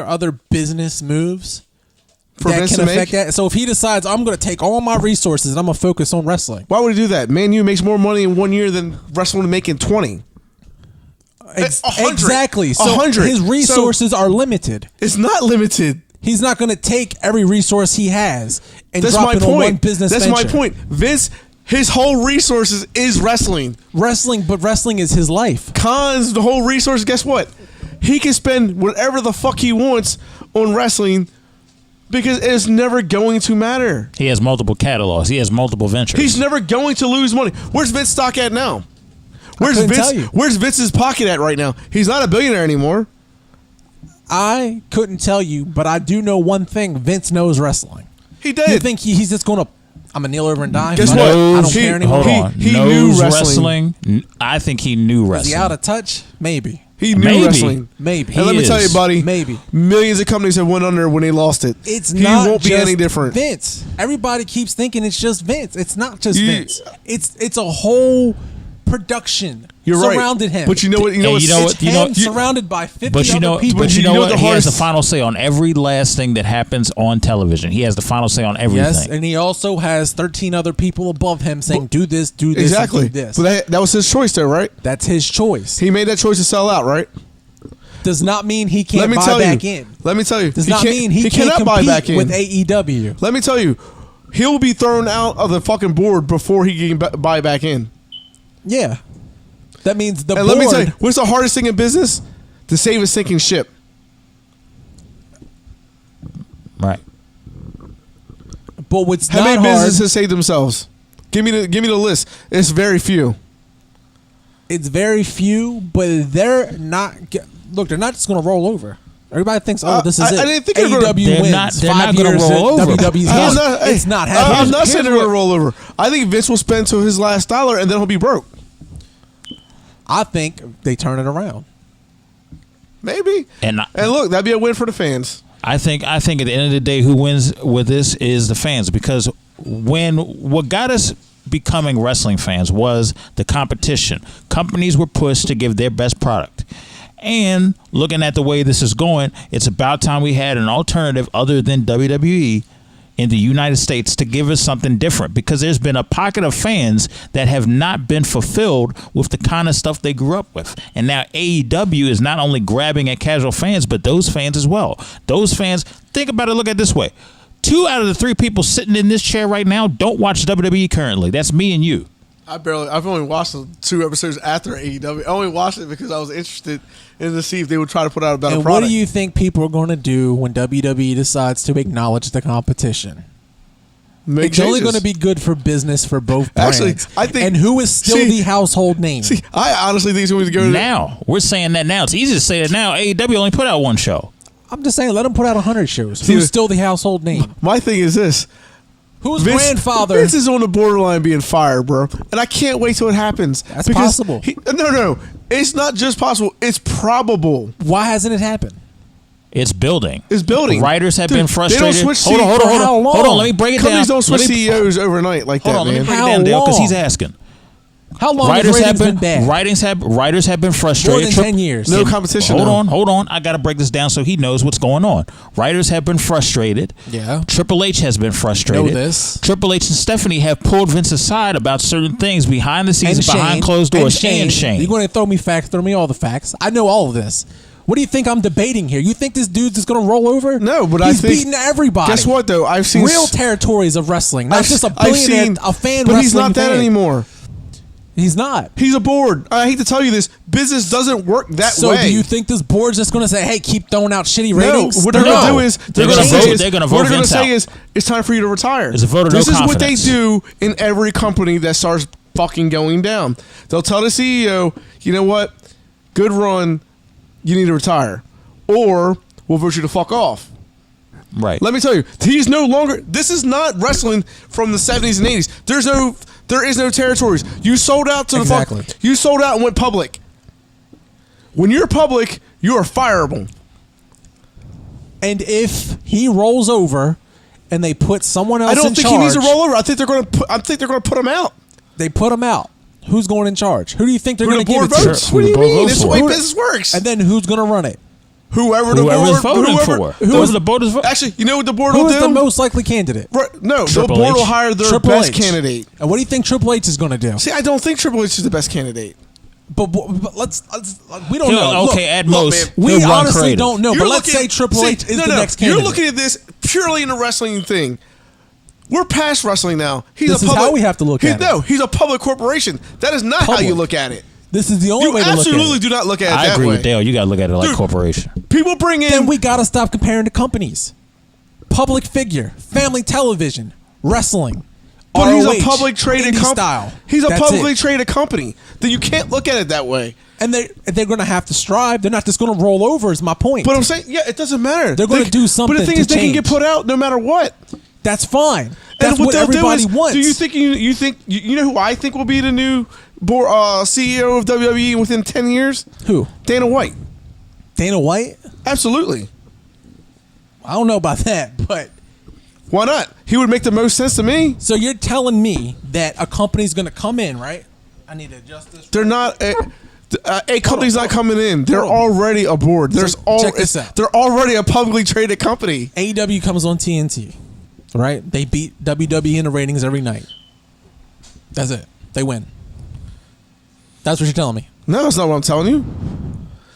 other business moves For that Vince can to affect make? that? So if he decides I'm going to take all my resources and I'm going to focus on wrestling, Why would he do that? Man U makes more money in 1 year than wrestling would make in 20. 100. exactly. So 100. his resources are limited. It's not limited. He's not going to take every resource he has and That's drop my it on one point. business That's venture. my point. Vince, his whole resources is wrestling. But wrestling is his life. Khan's the whole resource. Guess what? He can spend whatever the fuck he wants on wrestling because it's never going to matter. He has multiple catalogs. He has multiple ventures. He's never going to lose money. Where's Vince stock at now? Where's couldn't Vince? tell you. Where's Vince's pocket at right now? He's not a billionaire anymore. I couldn't tell you, but I do know one thing. Vince knows wrestling. He did. You think he's just going to, I'm going to kneel over and die? Guess Fuck what? it. I don't He- care anymore. Hold on. He knows knew wrestling. I think he knew Is wrestling. he out of touch? Maybe. He knew Maybe. wrestling. Maybe. And let me He tell you, is. buddy. Maybe. Millions of companies have went under when they lost it. It's he not won't be just any different. Vince. Everybody keeps thinking it's just Vince. It's not just You- Vince. It's a whole production You're right. surrounded him. But you know what? You know And what's you know It's what? You know, him surrounded by 50 but you other know, people. but you know know what? the He has the hardest- final say on every last thing that happens on television. He has the final say on everything. Yes, and he also has 13 other people above him saying, do this, do this, exactly. and do this. But that was his choice, there, right? That's his choice. He made that choice to sell out, right? does not mean he can't Let me buy tell back you. in. Let me tell you. Does not mean he can't cannot buy compete back in with AEW. Let me tell you, he'll be thrown out of the fucking board before he can buy back in. Yeah. That means the And board. let me tell you, what's the hardest thing in business? To save a sinking ship. Right. But what's How not many hard, businesses save themselves? Give me the list. It's very few. it's very few, but they're not. Look, they're not just going to roll over. Everybody thinks, oh, this is I it. didn't think they were gonna- AEW They're wins. not- they're 5 not gonna years roll at over. WWE's I'm gone. not- It's not I'm happening. not saying they're going to roll over. I think Vince will spend to his last dollar and then he'll be broke. I think they turn it around. Maybe. And look, that'd be a win for the fans. I think at the end of the day, who wins with this is the fans, because what got us becoming wrestling fans was the competition. Companies were pushed to give their best product. And looking at the way this is going, it's about time we had an alternative other than WWE in the United States to give us something different, because there's been a pocket of fans that have not been fulfilled with the kind of stuff they grew up with. And now AEW is not only grabbing at casual fans, but those fans as well. Those fans, think about it, look at it this way. 2 out of the 3 people sitting in this chair right now don't watch WWE currently. That's me and you. I've only watched the 2 episodes after AEW. I only watched it because I was interested in to see if they would try to put out a better And product. what do you think people are going to do when WWE decides to acknowledge the competition? Make It's only changes. going to be good for business for both brands. Actually, I think- And who is still See- the household name? See, I honestly think it's going to go to Now, we're saying that now. It's easy to say that now. AEW only put out 1 show. I'm just saying, let them put out 100 shows. See, Who's still the household name? My thing is this. Whose grandfather? Vince is on the borderline being fired, bro. And I can't wait till it happens. That's because possible. No. It's not just possible. It's probable. Why hasn't it happened? It's building. It's building. Writers have Dude, been they frustrated. don't switch Hold on. for how Hold long? on. Let me break it down. Companies don't switch Let me- CEOs overnight like Hold that, on. Let me man. break it How down, Dale, because long? he's asking. How long has ratings been bad? Writers have been frustrated. More than 10 years. No competition. Hold on. I got to break this down so he knows what's going on. Writers have been frustrated. Yeah. Triple H has been frustrated. Know this. Triple H and Stephanie have pulled Vince aside about certain things behind the scenes, And behind Shane. closed doors. And Shane. You're going to throw me facts, throw me all the facts. I know all of this. What do you think I'm debating here? You think this dude's just going to roll over? No, but he's I think beating everybody. Guess what though? I've seen real territories of wrestling, not just a I've billionaire, seen- a fan. but he's wrestling not that fan. anymore. He's not. He's a board. I hate to tell you this. Business doesn't work that So way. do you think this board's just going to say, "Hey, keep throwing out shitty ratings"? No, what they're going to do is They're gonna vote- they're gonna vote what they're going to Vince say out. is it's time for you to retire. It's a vote of This no is what they confidence. do in every company that starts fucking going down. They'll tell the CEO, you know what, good run, you need to retire, or we'll vote you to fuck off. Right. Let me tell you, he's no longer. This is not wrestling from the 70s and 80s. There is no territories. You sold out to the Exactly. fuck. You sold out and went public. When you're public, you are fireable. And if he rolls over, and they put someone else I don't in think charge, he needs to roll over. I think they're going to put him out. They put him out. Who's going in charge? Who do you think they're Who going the to give board it to? votes? Who What do the you board mean? votes This is the for. way Who- business works. And then who's going to run it? Whoever the Whoever's board, voting whoever, for. Those are the voters. Actually, you know what the board Who will is do? the most likely candidate? Right, no, the Triple board will H. hire their Triple best H. candidate. And what do you think Triple H is going to do? See, I don't think Triple H is the best candidate. But let's we don't He'll- know. okay, at look, most, man, we he'll run honestly creative. don't know. You're But let's looking- say Triple H is no, the no, next candidate. You're looking at this purely in a wrestling thing. We're past wrestling now. This is how we have to look at it. No, he's a public corporation. That is not how Public. you look at it. This is the only You way to look at absolutely it. do not look at it I that agree way. with Dale. You got to look at it like Dude, corporation. People bring in. Then we got to stop comparing to companies. Public figure, family television, wrestling. but he's ROH, a public traded indie company. style. He's a That's publicly it. traded company. That you can't look at it that way. And they're going to have to strive. They're not just going to roll over. Is my point. But I'm saying, yeah, it doesn't matter. They're gonna They- do something But the thing to is, they can get change. put out no matter what. That's fine. That's And what they'll everybody do is, wants. Do you think you know who I think will be the new CEO of WWE within 10 years? Who? Dana White. Dana White? Absolutely. I don't know about that, but Why not? He would make the most sense to me. so you're telling me that a company's going to come in, right? I need to adjust this. They're not. A company's not coming in. They're already a board. check this out. They're already a publicly traded company. AEW comes on TNT, right? They beat WWE in the ratings every night. That's it. They win. That's what you're telling me. No, that's not what I'm telling you.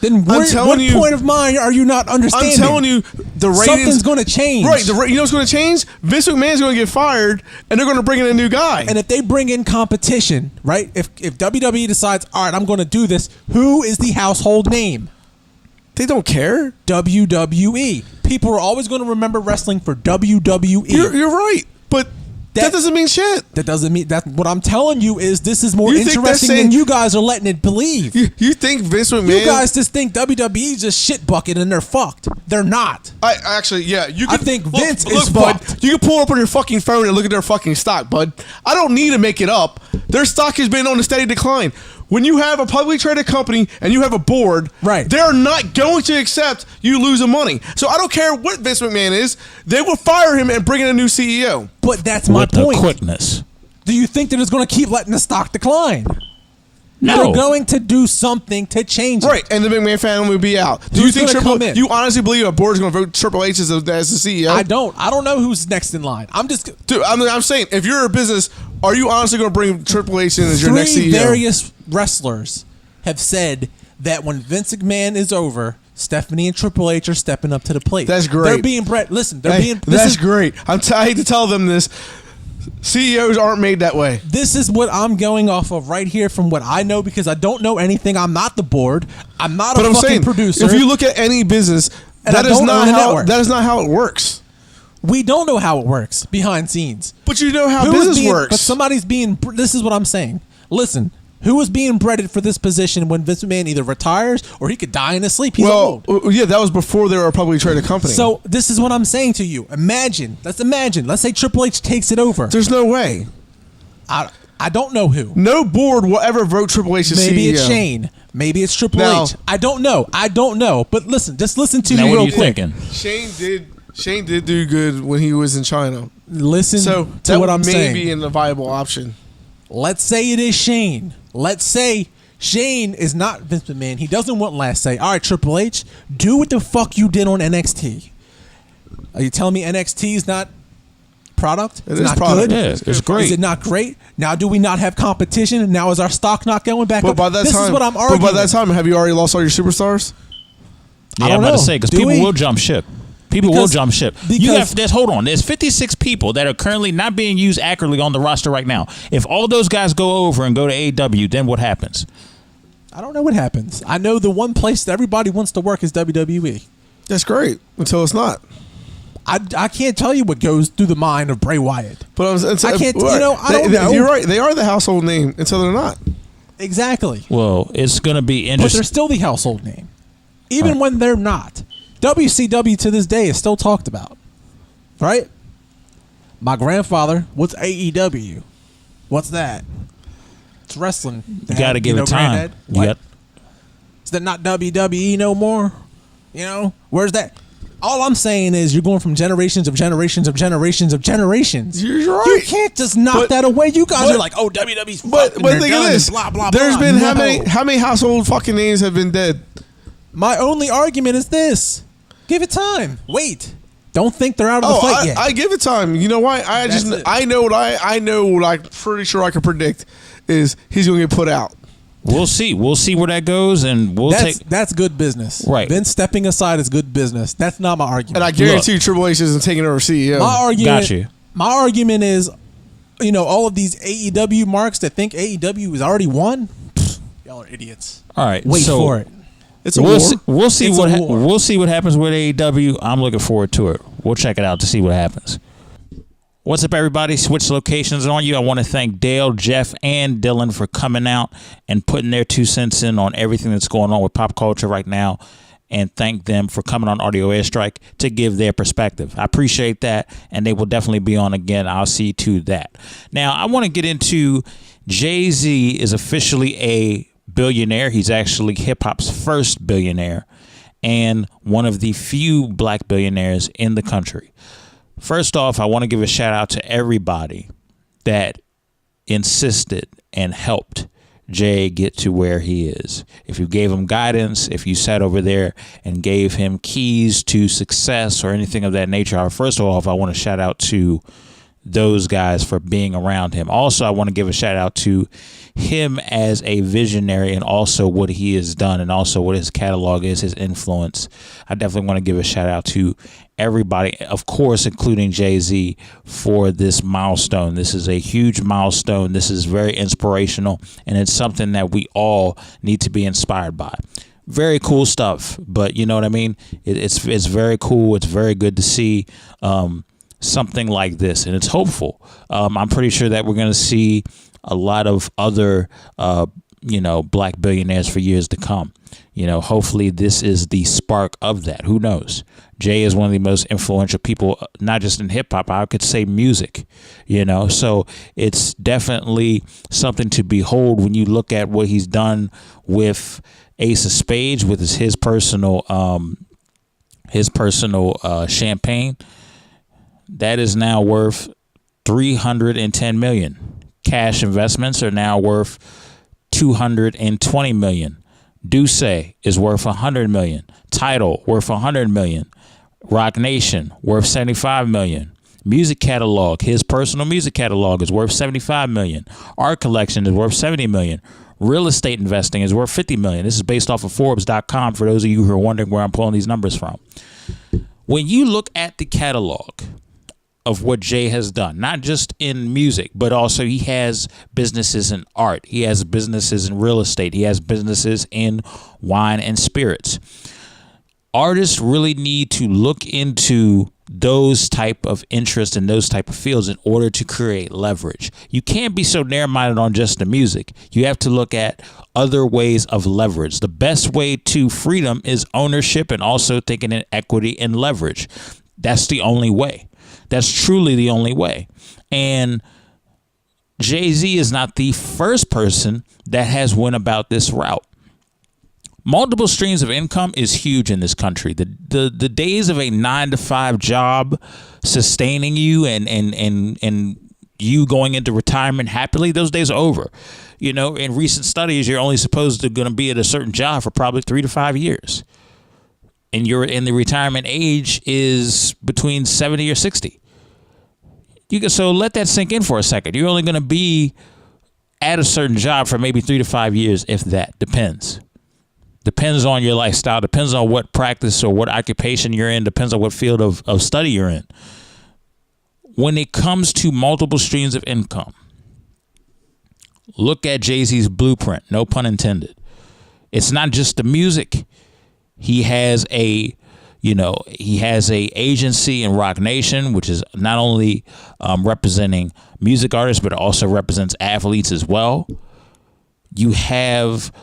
Then what point of mine are you not understanding? I'm telling you, the ratings... Something's going to change. Right. You know what's going to change? Vince McMahon's going to get fired, and they're going to bring in a new guy. And if they bring in competition, right? If WWE decides, all right, I'm going to do this, who is the household name? They don't care. WWE. People are always going to remember wrestling for WWE. You're right, but that doesn't mean shit. That doesn't mean that. What I'm telling you is this is more You think interesting they're saying- than you guys are letting it believe. You think Vince McMahon... You guys just think WWE's just shit bucket and they're fucked. They're not. I actually, yeah. You I can, think Vince is bud, fucked. you can pull up on your fucking phone and look at their fucking stock, bud. I don't need to make it up. Their stock has been on a steady decline. When you have a publicly traded company and you have a board, right, they're not going to accept you losing money. So I don't care what Vince McMahon is. They will fire him and bring in a new CEO. But that's my point. With the quickness. Do you think that it's going to keep letting the stock decline? No. They're going to do something to change it. Right, and the McMahon family will be out. Do Who's you think gonna come in? You honestly believe a board is going to vote Triple H as the CEO? I don't. I don't know who's next in line. Dude, I'm saying, if you're a business, are you honestly going to bring Triple H in as your next CEO? Various wrestlers have said that when Vince McMahon is over, Stephanie and Triple H are stepping up to the plate. That's great. They're being bred. Listen, they're being. That's great. I hate to tell them this. CEOs aren't made that way. This is what I'm going off of right here from what I know, because I don't know anything. I'm not the board. I'm not a fucking producer. If you look at any business, that is not how it works. We don't know how it works behind scenes. But you know how business works. But somebody's being. This is what I'm saying. Listen. Who was being breaded for this position when Vince McMahon either retires or he could die in his sleep? He's old. Yeah, that was before they were a publicly traded company. So this is what I'm saying to you. Let's imagine. Let's say Triple H takes it over. There's no way. I don't know who. No board will ever vote Triple H as CEO. Maybe it's Shane. Maybe it's Triple H. I don't know. But listen, just listen to me what real are you quick. thinking? Shane did do good when he was in China. Listen to what I'm saying. Maybe in a viable option. Let's say it is Shane. Let's say Shane is not Vince McMahon. He doesn't want last say. All right, Triple H, do what the fuck you did on NXT. Are you telling me NXT is not product? It's not product. good? Yeah, it's great. Is it not great? Now, do we not have competition? Now, is our stock not going back up? By that This time, is what I'm arguing. But by that time, have you already lost all your superstars? Yeah, I don't I'm about know. to say, because Do people we? will jump ship. People will jump ship. Hold on. There's 56 people that are currently not being used accurately on the roster right now. If all those guys go over and go to AEW, then what happens? I don't know what happens. I know the one place that everybody wants to work is WWE. That's great until it's not. I can't tell you what goes through the mind of Bray Wyatt. But I can't. I don't know. You're right. They are the household name until they're not. Exactly. Well, it's going to be But interesting. they're still the household name, even when they're not. WCW to this day is still talked about, right? My grandfather, what's AEW? What's that? It's wrestling. You got to give it time. Granddad? What? Is that not WWE no more? You know, where's that? All I'm saying is you're going from generations of generations of generations of generations. You're right. You can't just knock that away. You guys are like, oh, WWE's But fucking, think of this. blah, blah, There's blah. been No. how many household fucking names have been dead? My only argument is this. Give it time. Wait. Don't think they're out of the fight yet. I give it time. You know why? I know what I'm pretty sure I can predict is he's going to get put out. We'll see. We'll see where that goes, and that's good business. Right. Vince stepping aside is good business. That's not my argument. And I guarantee you Triple H isn't taking over CEO. My argument is, all of these AEW marks that think AEW has already won, y'all are idiots. All right. Wait for it. It's a war. We'll see It's a war. we'll see what happens with AEW. I'm looking forward to it. We'll check it out to see what happens. What's up, everybody? Switch locations on you. I want to thank Dale, Jeff, and Dylan for coming out and putting their 2 cents in on everything that's going on with pop culture right now, and thank them for coming on Audio Airstrike to give their perspective. I appreciate that, and they will definitely be on again. I'll see to that. Now, I want to get into Jay-Z is officially a billionaire. He's actually hip-hop's first billionaire and one of the few black billionaires in the country. First off, I want to give a shout out to everybody that insisted and helped Jay get to where he is. If you gave him guidance, if you sat over there and gave him keys to success or anything of that nature. First off, I want to shout out to those guys for being around him. Also, I want to give a shout out to him as a visionary and also what he has done and also what his catalog is, his influence. I definitely want to give a shout out to everybody, of course, including Jay-Z, for this milestone. This is a huge milestone. This is very inspirational, and it's something that we all need to be inspired by. Very cool stuff, but you know what I mean? It's very cool. It's very good to see something like this, and it's hopeful. I'm pretty sure that we're going to see a lot of other, black billionaires for years to come. Hopefully this is the spark of that. Who knows? Jay is one of the most influential people, not just in hip hop, I could say music, so it's definitely something to behold when you look at what he's done with Ace of Spades, with his personal champagne. That is now worth $310 million. Cash investments are now worth $220 million. Duce is worth $100 million. Tidal worth $100 million. Rock Nation worth $75 million. Music catalog, his personal music catalog, is worth $75 million. Art collection is worth $70 million. Real estate investing is worth $50 million. This is based off of Forbes.com for those of you who are wondering where I'm pulling these numbers from. When you look at the catalog of what Jay has done, not just in music, but also he has businesses in art. He has businesses in real estate. He has businesses in wine and spirits. Artists really need to look into those type of interests and those type of fields in order to create leverage. You can't be so narrow-minded on just the music. You have to look at other ways of leverage. The best way to freedom is ownership and also thinking in equity and leverage. That's the only way. That's truly the only way. And Jay-Z is not the first person that has went about this route. Multiple streams of income is huge in this country. The days of a 9-to-5 job sustaining you and you going into retirement happily, those days are over. In recent studies, you're only supposed to going to be at a certain job for probably 3 to 5 years. And the retirement age is between 70 or 60. So let that sink in for a second. You're only going to be at a certain job for maybe 3 to 5 years, if that. Depends on your lifestyle, depends on what practice or what occupation you're in, depends on what field of study you're in. When it comes to multiple streams of income, look at Jay-Z's blueprint, no pun intended. It's not just the music. He has a agency in Rock Nation, which is not only representing music artists, but it also represents athletes as well. You have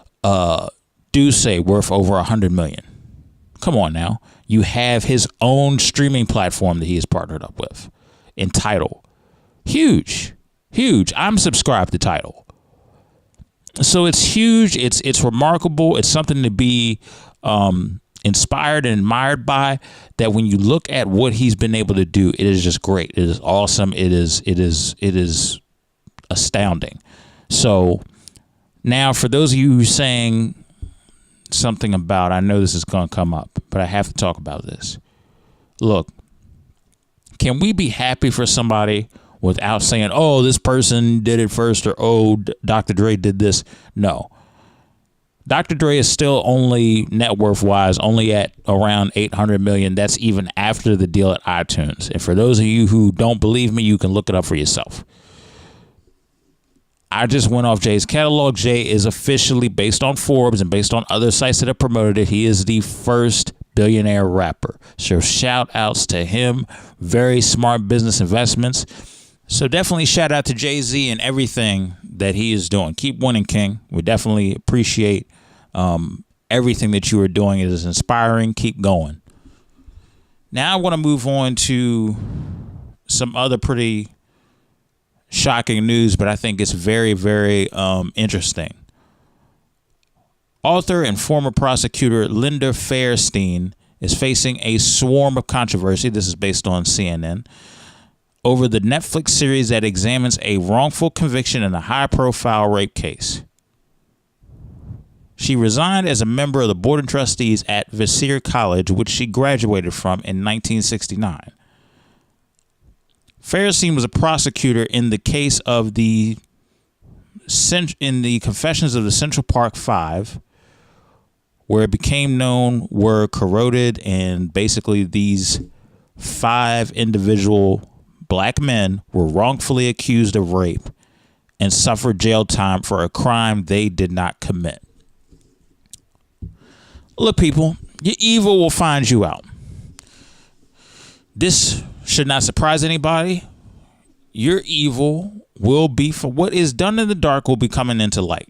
Duce worth over $100 million. Come on now. You have his own streaming platform that he has partnered up with in Tidal. Huge. I'm subscribed to Tidal. So it's huge. It's remarkable. It's something to be inspired and admired by, that when you look at what he's been able to do, it is just great. It is awesome. It is astounding. So now for those of you who are saying something about, I know this is going to come up, but I have to talk about this. Look, can we be happy for somebody without saying, oh, this person did it first, or oh, Dr. Dre did this? No. Dr. Dre is still only net worth wise only at around $800 million. That's even after the deal at iTunes. And for those of you who don't believe me, you can look it up for yourself. I just went off Jay's catalog. Jay is officially, based on Forbes and based on other sites that have promoted it, he is the first billionaire rapper. So shout outs to him. Very smart business investments. So definitely shout out to Jay-Z and everything that he is doing. Keep winning, King. We definitely appreciate everything that you are doing. It is inspiring. Keep going. Now I want to move on to some other pretty shocking news, but I think it's very, very interesting. Author and former prosecutor Linda Fairstein is facing a swarm of controversy. This is based on CNN. Over the Netflix series that examines a wrongful conviction in a high-profile rape case. She resigned as a member of the Board of Trustees at Vassar College, which she graduated from in 1969. Fairstein was a prosecutor in the case of the Confessions of the Central Park Five, where it became known were corroded, and basically these 5 individual black men were wrongfully accused of rape and suffered jail time for a crime they did not commit. Look, people, your evil will find you out. This should not surprise anybody. Your evil will be, for what is done in the dark will be coming into light.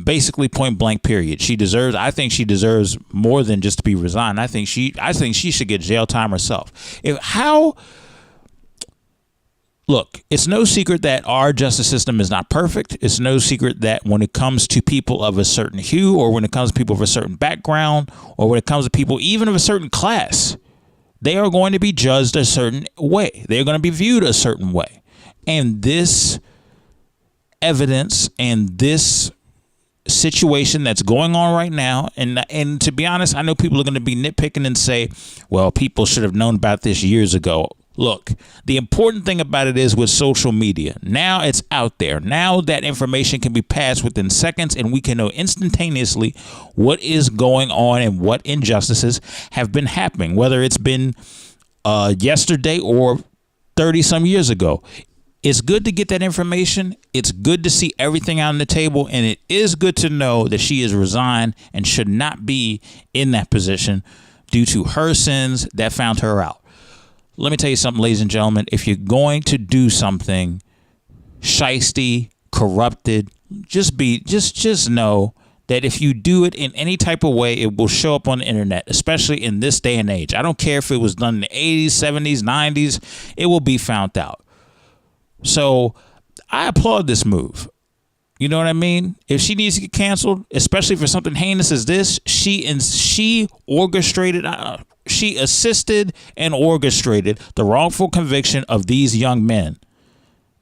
Basically, point blank, period. I think she deserves more than just to be resigned. I think she should get jail time herself. Look, it's no secret that our justice system is not perfect. It's no secret that when it comes to people of a certain hue, or when it comes to people of a certain background, or when it comes to people even of a certain class, they are going to be judged a certain way. They're going to be viewed a certain way. And this evidence and this situation that's going on right now, and to be honest, I know people are going to be nitpicking and say, well, people should have known about this years ago. Look, the important thing about it is with social media, now it's out there. Now that information can be passed within seconds, and we can know instantaneously what is going on and what injustices have been happening, whether it's been yesterday or 30 some years ago. It's good to get that information. It's good to see everything out on the table. And it is good to know that she is resigned and should not be in that position due to her sins that found her out. Let me tell you something, ladies and gentlemen. If you're going to do something shiesty, corrupted, just know that if you do it in any type of way, it will show up on the internet, especially in this day and age. I don't care if it was done in the 80s, 70s, 90s. It will be found out. So I applaud this move. You know what I mean? If she needs to get canceled, especially for something heinous as this, she orchestrated, she assisted and orchestrated the wrongful conviction of these young men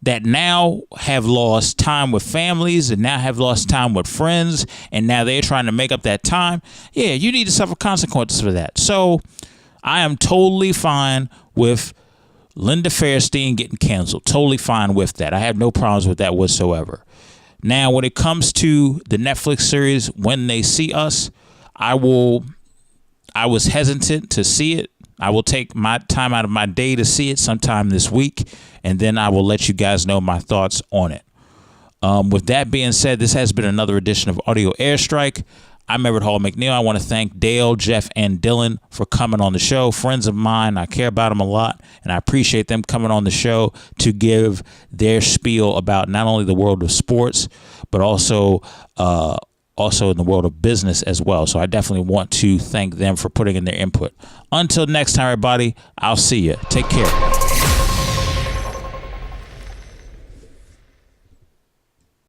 that now have lost time with families and now have lost time with friends, and now they're trying to make up that time. Yeah, you need to suffer consequences for that. So I am totally fine with Linda Fairstein getting canceled. Totally fine with that. I have no problems with that whatsoever. Now, when it comes to the Netflix series When They See Us, I was hesitant to see it. I will take my time out of my day to see it sometime this week, and then I will let you guys know my thoughts on it. With that being said, this has been another edition of Audio Airstrike. I'm Everett Hall-McNeill. I want to thank Dale, Jeff, and Dylan for coming on the show. Friends of mine. I care about them a lot, and I appreciate them coming on the show to give their spiel about not only the world of sports, but also in the world of business as well. So I definitely want to thank them for putting in their input. Until next time, everybody, I'll see you. Take care.